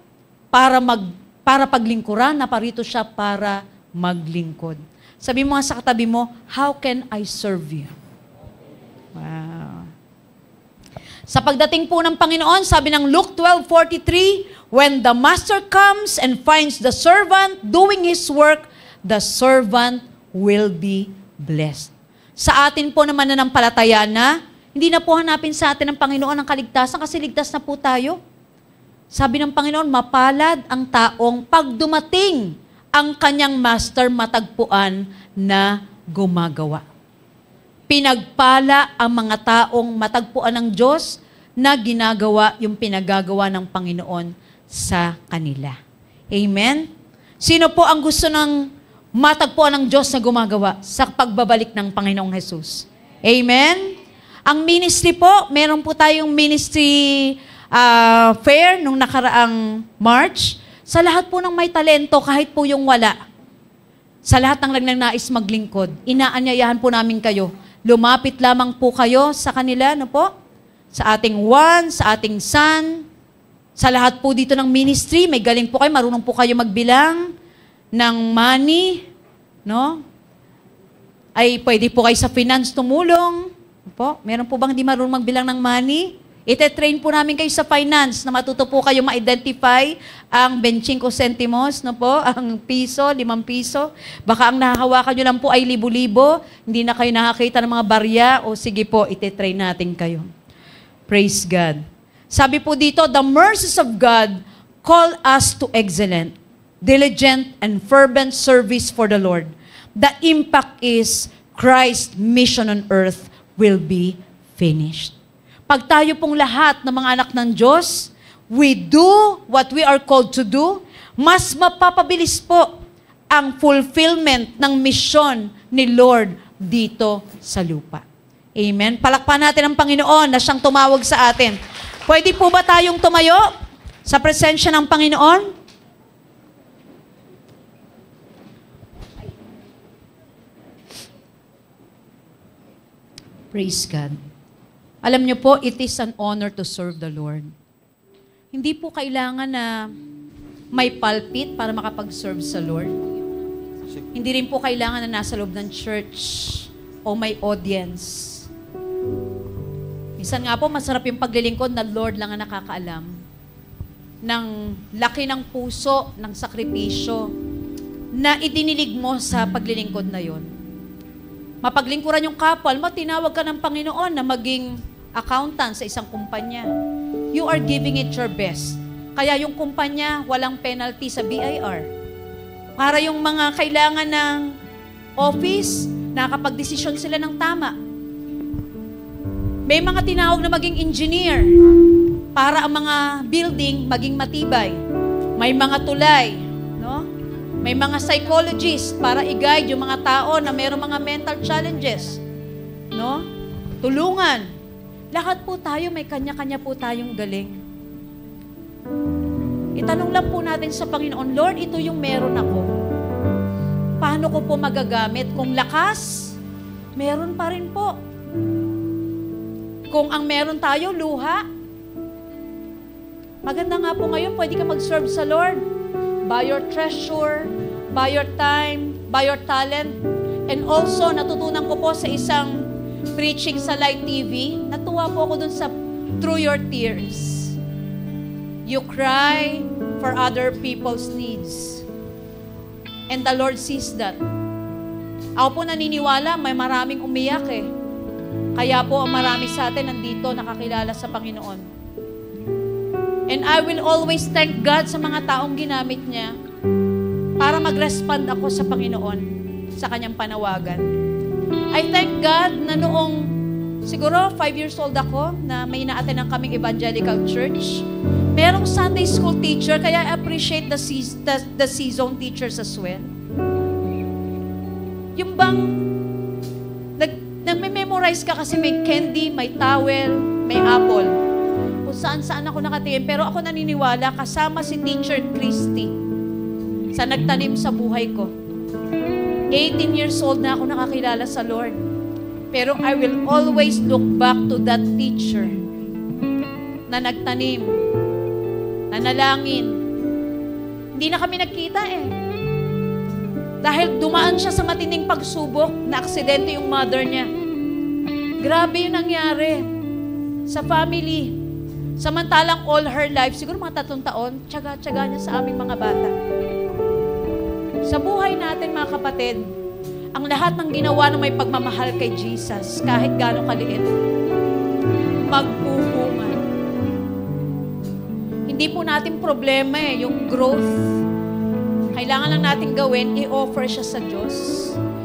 para paglingkuran, naparito siya para maglingkod. Sabi mo nga sa katabi mo, how can I serve you? Wow. Sa pagdating po ng Panginoon, sabi ng Luke 12:43, when the master comes and finds the servant doing his work, the servant will be blessed. Sa atin po naman nanampalataya na, hindi na po hanapin sa atin ng Panginoon ang kaligtasan kasi ligtas na po tayo. Sabi ng Panginoon, mapalad ang taong pag dumating ang kanyang master matagpuan na gumagawa. Pinagpala ang mga taong matagpuan ng Diyos na ginagawa yung pinagagawa ng Panginoon sa kanila. Amen? Sino po ang gusto ng matagpuan ng Diyos na gumagawa sa pagbabalik ng Panginoong Jesus? Amen? Ang ministry po, meron po tayong ministry fair nung nakaraang March. Sa lahat po ng may talento, kahit po yung wala, sa lahat ng nagnanais maglingkod, inaanyayahan po namin kayo. Lumapit lamang po kayo sa kanila, no po? Sa ating one, sa ating son, sa lahat po dito ng ministry, may galing po kayo, marunong po kayo magbilang ng money, no? Ay pwede po kayo sa finance tumulong. Po, meron po bang hindi marunong magbilang ng money? Ite-train po namin kayo sa finance na matuto po kayo ma-identify ang 25 centimos, no po, ang piso, 5 piso. Baka ang nahahawakan nyo lang po ay libo-libo, hindi na kayo nakakita ng mga barya, o sige po, ite-train natin kayo. Praise God. Sabi po dito, the mercies of God call us to excellent, diligent, and fervent service for the Lord. The impact is Christ's mission on earth will be finished. Pag tayo pong lahat ng mga anak ng Diyos, we do what we are called to do, mas mapapabilis po ang fulfillment ng mission ni Lord dito sa lupa. Amen? Palakpan natin ang Panginoon na siyang tumawag sa atin. Pwede po ba tayong tumayo sa presensya ng Panginoon? Praise God. Alam niyo po, it is an honor to serve the Lord. Hindi po kailangan na may pulpit para makapag-serve sa Lord. Hindi rin po kailangan na nasa loob ng church o may audience. Minsan nga po, masarap yung paglilingkod na Lord lang ang nakakaalam ng laki ng puso, ng sakripisyo na idinilig mo sa paglilingkod na yon. Mapaglingkuran yung kapwa, tinawag ka ng Panginoon na maging accountant sa isang kumpanya. You are giving it your best. Kaya yung kumpanya, walang penalty sa BIR. Para yung mga kailangan ng office, nakakapag-desisyon sila ng tama. May mga tinawag na maging engineer para ang mga building maging matibay. May mga tulay, no? May mga psychologists para i-guide yung mga tao na mayroong mga mental challenges. No? Tulungan. Lahat po tayo, may kanya-kanya po tayong galing. Itanong lang po natin sa Panginoon, Lord, ito yung meron ako. Paano ko po magagamit? Kung lakas, meron pa rin po. Kung ang meron tayo, luha. Maganda nga po ngayon, pwede ka mag-serve sa Lord. By your treasure, by your time, by your talent. And also, natutunan ko po sa isang preaching sa Light TV, natuwa po ako dun sa Through Your Tears. You cry for other people's needs. And the Lord sees that. Ako po naniniwala, may maraming umiyak eh. Kaya po ang marami sa atin nandito nakakilala sa Panginoon. And I will always thank God sa mga taong ginamit niya para mag-respond ako sa Panginoon sa kanyang panawagan. I thank God na noong siguro 5 years old ako na may ina-attend ng kaming evangelical church. Merong Sunday school teacher, kaya I appreciate the C-zone teachers as well. Yung bang nagme-memorize ka kasi may candy, may towel, may apple. Kung saan-saan ako nakatingin. Pero ako naniniwala, kasama si Teacher Christy sa nagtanim sa buhay ko. 18 years old na ako nakakilala sa Lord. Pero I will always look back to that teacher na nagtanim, nanalangin. Hindi na kami nagkita eh. Dahil dumaan siya sa matinding pagsubok, na aksidente yung mother niya. Grabe yung nangyari sa family. Samantalang all her life, siguro mga 3 taon, tiyaga-tiyaga niya sa aming mga bata. Sa buhay natin, mga kapatid, ang lahat ng ginawa na may pagmamahal kay Jesus, kahit gaano kaliit, magbubunga. Hindi po natin problema yung growth. Kailangan lang natin gawin, i-offer siya sa Diyos.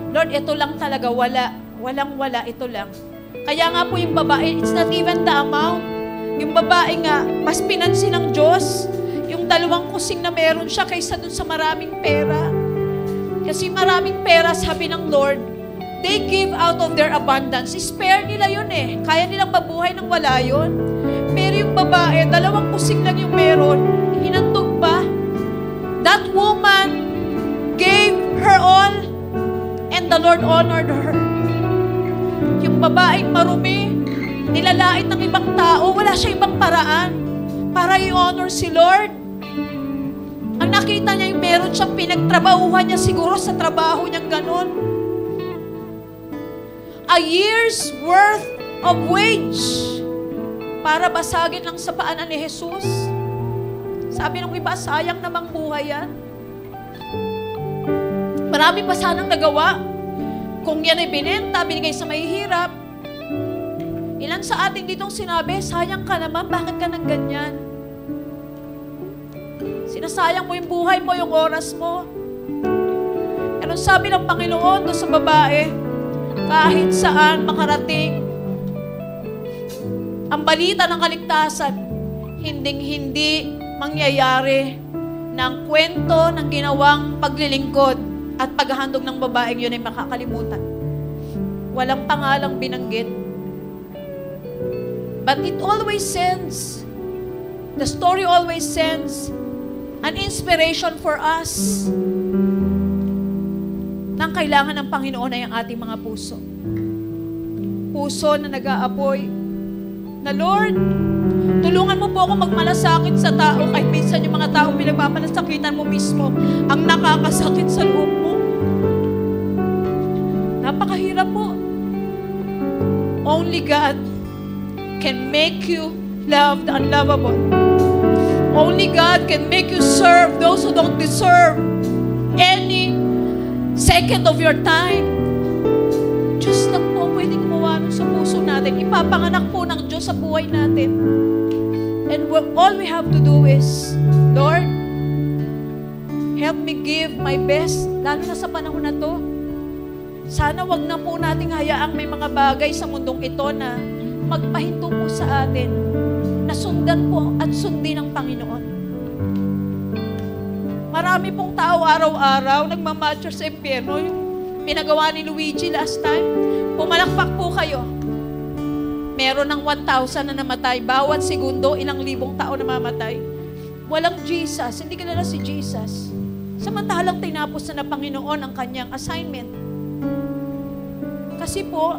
Lord, ito lang talaga, walang-wala, ito lang. Kaya nga po yung babae, it's not even the amount. Yung babae nga, mas pinansin ng Diyos, yung 2 kusing na meron siya kaysa dun sa maraming pera. Kasi maraming pera, sabi ng Lord, they give out of their abundance. Spare nila yun eh. Kaya nilang mabuhay ng wala yun. Pero yung babae, 2 kusing lang yung meron, hinantog pa. That woman gave her all and the Lord honored her. Yung babaeng marumi, nilalait ng ibang tao, wala siya ibang paraan para i-honor si Lord. Ang nakita niya yung meron siyang pinagtrabahuhan niya siguro sa trabaho niyang ganon. A year's worth of wage para basagin lang sa paanan ni Jesus. Sabi ng iba, sayang namang buhay yan. Marami pa sanang nagawa. Kung yan ay binenta, binigay sa mahihirap. Ilan sa atin ditong sinabi, sayang ka naman, bakit ka nang ganyan? Sinasayang mo yung buhay mo, yung oras mo. Pero sabi ng Panginoon doon sa babae, kahit saan makarating ang balita ng kaligtasan, hinding-hindi mangyayari ng kwento ng ginawang paglilingkod at paghahandog ng babaeng yun ay makakalimutan. Walang pangalang binanggit. But it always sends, the story always sends an inspiration for us nang kailangan ng Panginoon ay ang ating mga puso. Puso na nag-aapoy, na Lord, tulungan mo po ako magmalasakit sa tao kahit minsan yung mga tao pinagpapalasakitan mo mismo ang nakakasakit sa loob mo. Napakahirap po. Only God can make you love the unlovable. Only God can make you serve those who don't deserve any second of your time. Diyos lang po pwede gumawa nun sa puso natin. Ipapanganak po ng Diyos sa buhay natin. And all we have to do is, Lord, help me give my best, lalo na sa panahon na to. Sana wag na po nating hayaang may mga bagay sa mundong ito na magpahinto po sa atin, na sundan po at sundin ng Panginoon. Marami pong tao araw-araw nagmamatcher sa impyerno. Yung pinagawa ni Luigi last time, pumalakpak po kayo. Meron ng 1,000 na namatay. Bawat segundo, ilang libong tao na mamatay. Walang Jesus. Hindi kilala si Jesus. Samantalang tinapos na ng Panginoon ang kanyang assignment. Kasi po,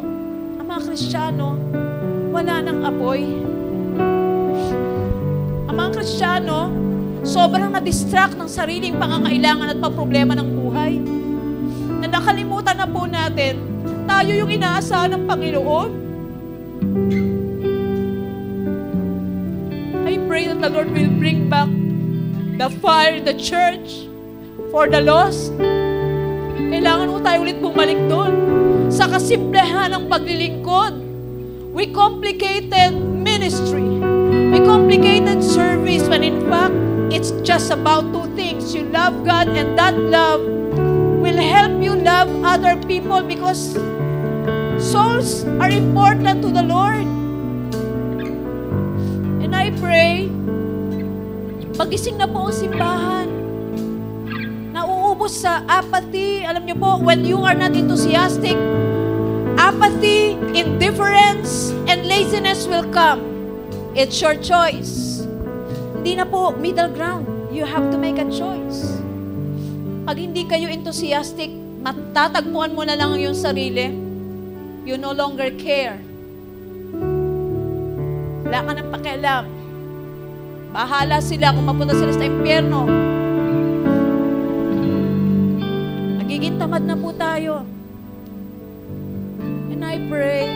ang mga Kristiyano, wala nang apoy. Ang mga Kristiyano, sobrang na-distract ng sariling pangangailangan at problema ng buhay. Na nakalimutan na po natin, tayo yung inaasahan ng Panginoon. I pray that the Lord will bring back the fire in the church for the lost. Kailangan po tayo ulit bumalik doon sa kasimplehan ng paglilingkod. We complicated ministry. We complicated service when in fact, it's just about 2 things. You love God and that love will help you love other people because souls are important to the Lord. And I pray, pagising na po ang simbahan. Nauubos sa apathy. Alam niyo po, when you are not enthusiastic, apathy, indifference, and laziness will come. It's your choice. Hindi na po middle ground. You have to make a choice. Pag hindi kayo enthusiastic, Matatagpuan mo na lang yung sarili. You no longer care. Wala ka ng pakialam. Bahala sila kung mapunta sila sa impyerno. Magiging tamad na po tayo. And I pray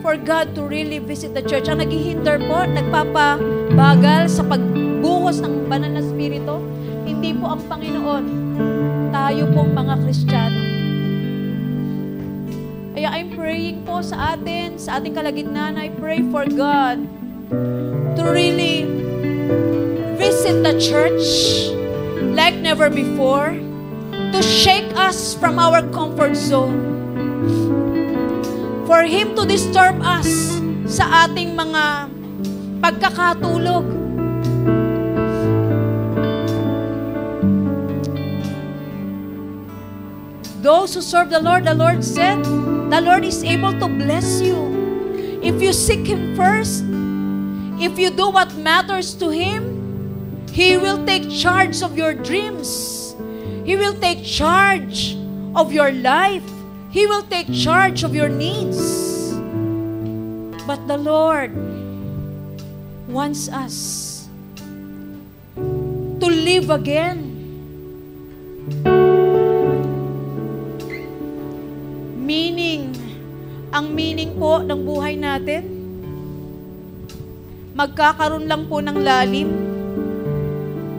for God to really visit the church. Ang naghihinder po, nagpapabagal sa pagbuhos ng banal na spirito, hindi po ang Panginoon. Tayo pong mga Kristiyano. Kaya I'm praying po sa atin, sa ating kalagitnaan, I pray for God to really visit the church like never before, to shake us from our comfort zone, for Him to disturb us sa ating mga pagkakatulog. Those who serve the Lord said, the Lord is able to bless you. If you seek Him first, if you do what matters to Him, He will take charge of your dreams. He will take charge of your life. He will take charge of your needs. But the Lord wants us to live again. Ang meaning po ng buhay natin, magkakaroon lang po ng lalim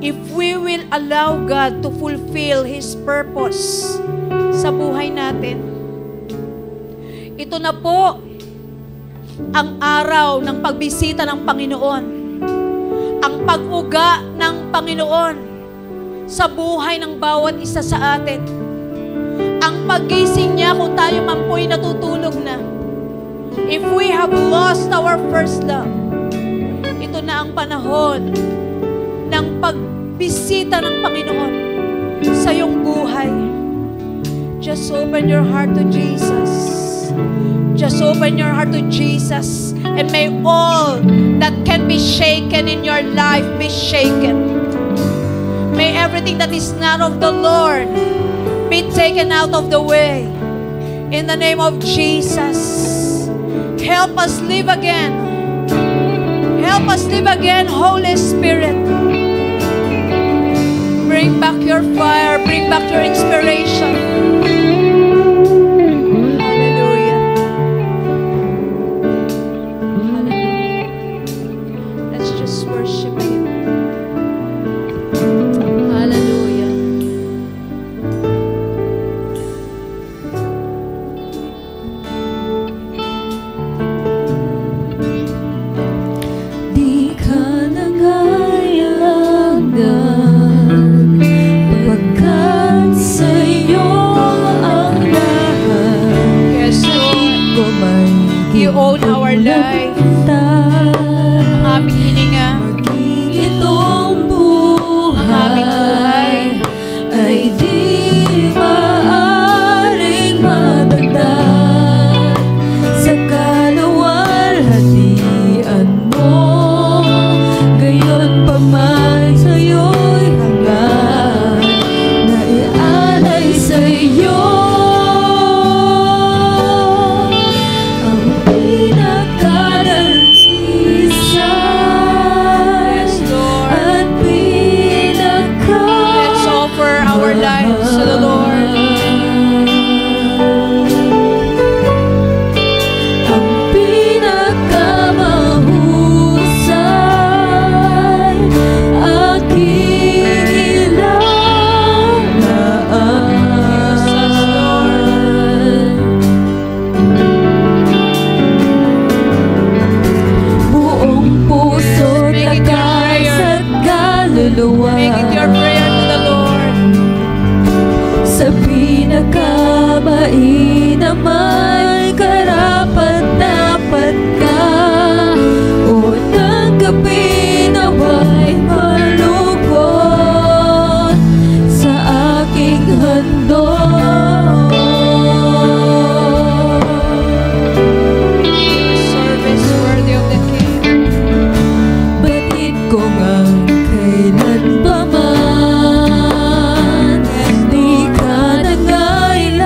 if we will allow God to fulfill His purpose sa buhay natin. Ito na po ang araw ng pagbisita ng Panginoon, ang pag-uga ng Panginoon sa buhay ng bawat isa sa atin. Ang paggising niya kung tayo man po'y natutulog na. If we have lost our first love, ito na ang panahon ng pagbisita ng Panginoon sa iyong buhay. Just open your heart to Jesus. Just open your heart to Jesus. And may all that can be shaken in your life be shaken. May everything that is not of the Lord be taken out of the way. In the name of Jesus, help us live again. Help us live again, Holy Spirit. Bring back your fire, bring back your inspiration. Hallelujah. Hallelujah. Let's just worship Him. Hallelujah. You own our life. Ang aming hininga, Itong ang aming buhay, ay di maaaring madagdag sa kaluwalhatian mo. Gayon pa man sa'yo'y hangad na ialay sa'yo ang pinakadalisan yes, Lord. at Let's offer our lives to the Lord. Ang pinakamahusay aking ilalaan. Buong puso't Make it your lakas prayer. at kaluluwa. Make it your prayer to the Lord. Sa pinakamainamay karapat-dapat ka. Unang gabi nawa'y malugod sa aking handog. Service worthy of the King. Batid ko ngang kailan pa man di ka nangailangan.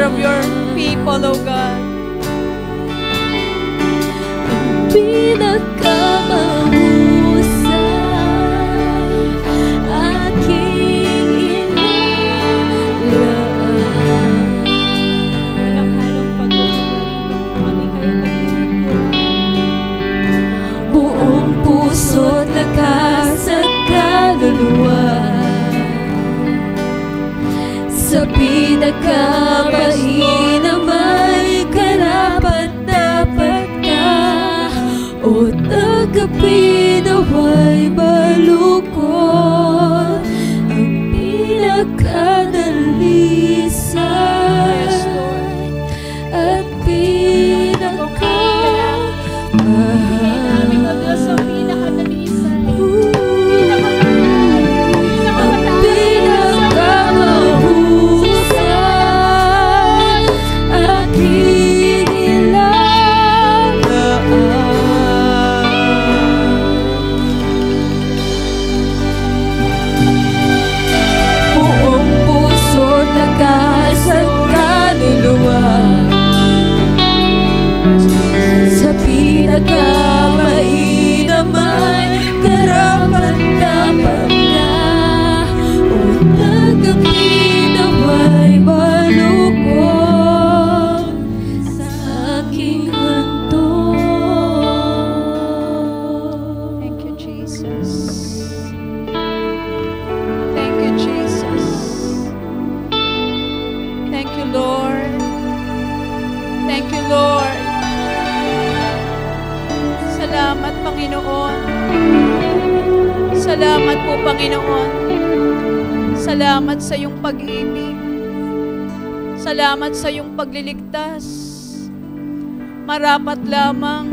of your people, O God. Pinakamahusay aking inalaan. Walang halong pag-uurito kami kayo naglilingkod. Buong puso't lakas at kaluluwa. Sa pinakamahinang may karapat-dapat ka, o tagapinaway malukot ang pinakadalisay at sa pinakamahinang may karapat-dapat ka, o tagapinaway malukot sa aking handog. Thank you, Jesus. Thank you, Jesus. Thank you, Lord. Thank you, Lord. Salamat, Panginoon. Salamat po, Panginoon. Salamat sa iyong pag-ibig. Salamat sa iyong pagliligtas. Marapat lamang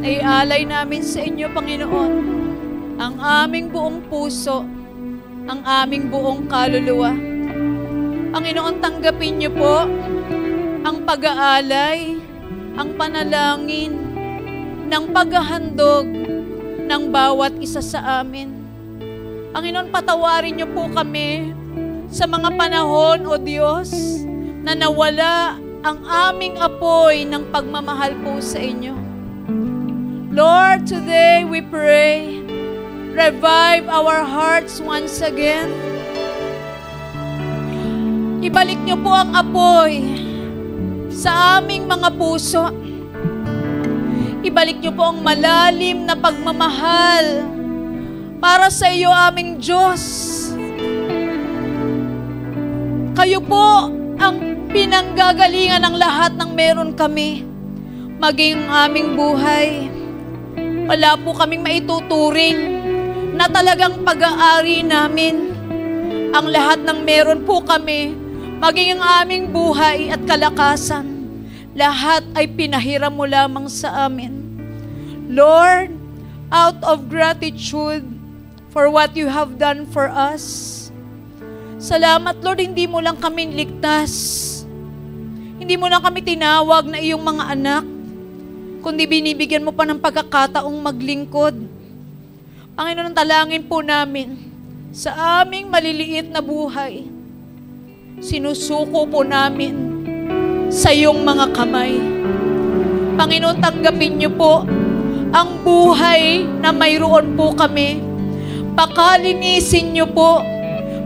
ay alay namin sa inyo, Panginoon, ang aming buong puso, ang aming buong kaluluwa. Panginoon, tanggapin niyo po ang pag-aalay, ang panalangin, ng paghahandog ng bawat isa sa amin. Panginoon, patawarin niyo po kami sa mga panahon, O Diyos, na nawala ang aming apoy ng pagmamahal po sa inyo. Lord, today we pray, revive our hearts once again. Ibalik niyo po ang apoy sa aming mga puso. Ibalik niyo po ang malalim na pagmamahal para sa iyo, aming Diyos. Kayo po ang pinanggagalingan ng lahat ng meron kami. Maging aming buhay, wala po kaming maituturing na talagang pag-aari namin. Ang lahat ng meron po kami, maging ang aming buhay at kalakasan, lahat ay pinahiram mo lamang sa amin. Lord, out of gratitude for what you have done for us, salamat, Lord, hindi mo lang kami ligtas. Hindi mo lang kami tinawag na iyong mga anak, kundi binibigyan mo pa ng pagkakataong maglingkod. Panginoon, talangin po namin sa aming maliliit na buhay. Sinusuko po namin sa iyong mga kamay. Panginoon, tanggapin niyo po ang buhay na mayroon po kami. Pakalinisin niyo po,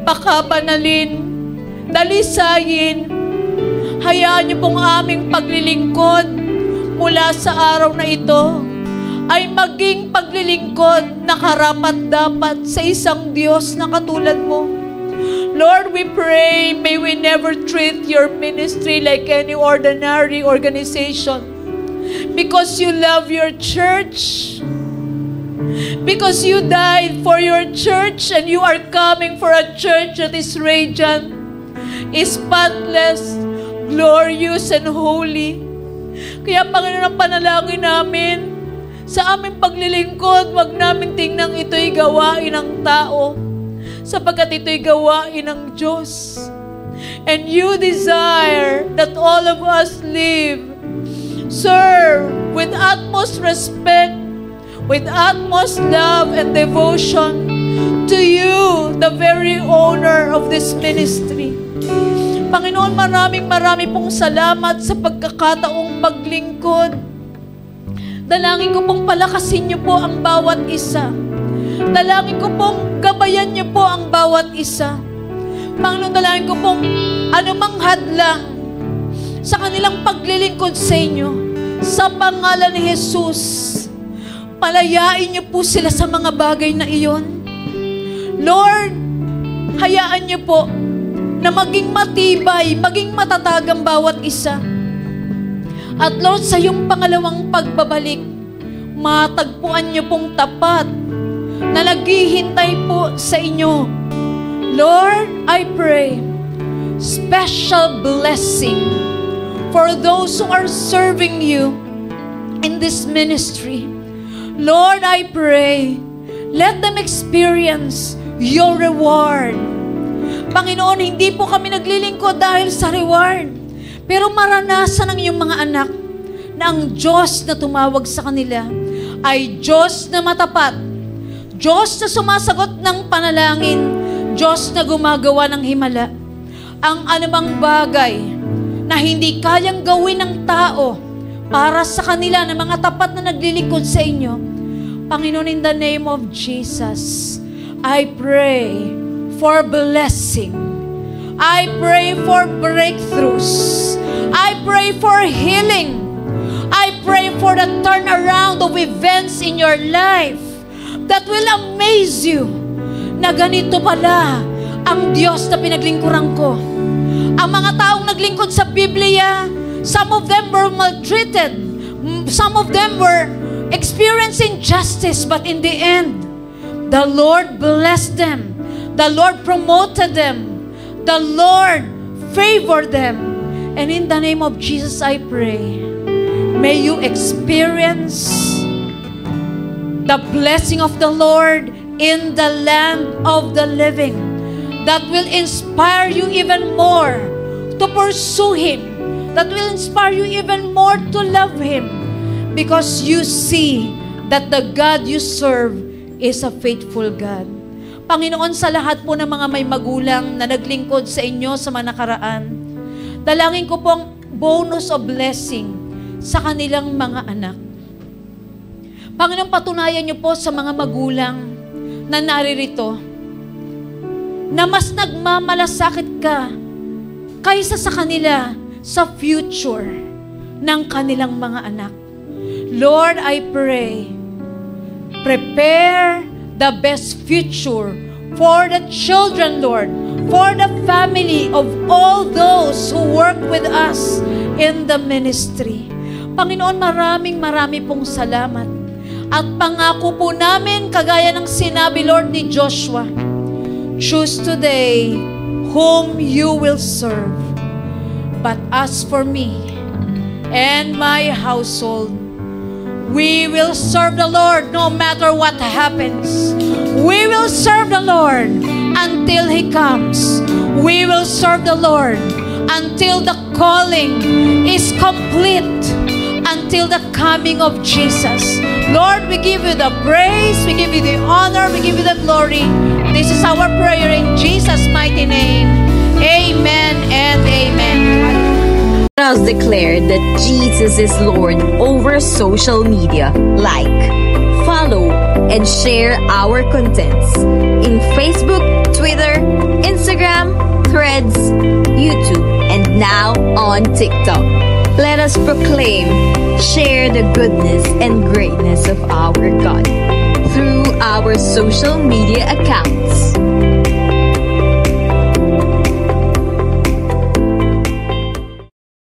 pakabanalin, dalisayin. Hayaan niyo pong aming paglilingkod mula sa araw na ito ay maging paglilingkod na karapat-dapat sa isang Diyos na katulad mo. Lord, we pray, may we never treat your ministry like any ordinary organization. Because you love your church. Because you died for your church and you are coming for a church that is radiant, is spotless, glorious, and holy. Kaya, Panginoon, ang panalangin namin, sa aming paglilingkod, wag namin tingnan ito'y gawain ng tao, sapagkat ito'y gawain ng Diyos. And you desire that all of us live, serve with utmost respect, with utmost love and devotion to you, the very owner of this ministry. Panginoon, marami pong salamat sa pagkakataong paglingkod. Dalangin ko pong palakasin niyo po ang bawat isa. Dalangin ko pong gabayan niyo po ang bawat isa. Panginoon, dalangin ko pong anumang hadlang sa kanilang paglilingkod sa inyo, sa pangalan ni Jesus, palayain niyo po sila sa mga bagay na iyon. Lord, hayaan niyo po na maging matibay, maging matatag ang bawat isa. At Lord, sa iyong pangalawang pagbabalik, matagpuan niyo pong tapat na naghihintay po sa inyo. Lord, I pray, special blessing for those who are serving you in this ministry. Lord, I pray, let them experience your reward. Panginoon, hindi po kami naglilingkod dahil sa reward, pero maranasan ng iyong mga anak na ang Diyos na tumawag sa kanila ay Diyos na matapat, Diyos na sumasagot ng panalangin, Diyos na gumagawa ng himala. Ang anumang bagay na hindi kayang gawin ng tao para sa kanila na mga tapat na naglilingkod sa inyo, Panginoon, in the name of Jesus, I pray for blessing. I pray for breakthroughs. I pray for healing. I pray for the turnaround of events in your life that will amaze you na ganito pala ang Diyos na pinaglingkuran ko. Ang mga taong naglingkod sa Biblia, some of them were maltreated. Some of them were experiencing justice, but in the end, the Lord blessed them. The Lord promoted them. The Lord favored them. And in the name of Jesus, I pray, may you experience the blessing of the Lord in the land of the living, that will inspire you even more to pursue Him, that will inspire you even more to love Him, because you see that the God you serve is a faithful God. Panginoon, sa lahat po ng mga may magulang na naglingkod sa inyo sa mga nakaraan, dalangin ko pong bonus of blessing sa kanilang mga anak. Panginoon, patunayan niyo po sa mga magulang na naririto na mas nagmamalasakit ka kaysa sa kanila sa future ng kanilang mga anak. Lord, I pray, prepare the best future for the children, Lord, for the family of all those who work with us in the ministry. Panginoon, marami pong salamat. At pangako po namin, kagaya ng sinabi, Lord, ni Joshua, choose today whom you will serve. But as for me and my household, we will serve the Lord no matter what happens. We will serve the Lord until He comes. We will serve the Lord until the calling is complete, until the coming of Jesus. Lord, we give you the praise, we give you the honor, we give you the glory. This is our prayer in Jesus' mighty name. Amen and amen. Let us declare that Jesus is Lord over social media. Like, follow, and share our contents in Facebook, Twitter, Instagram, Threads, YouTube, and now on TikTok. Let us proclaim, share the goodness and greatness of our God through our social media accounts.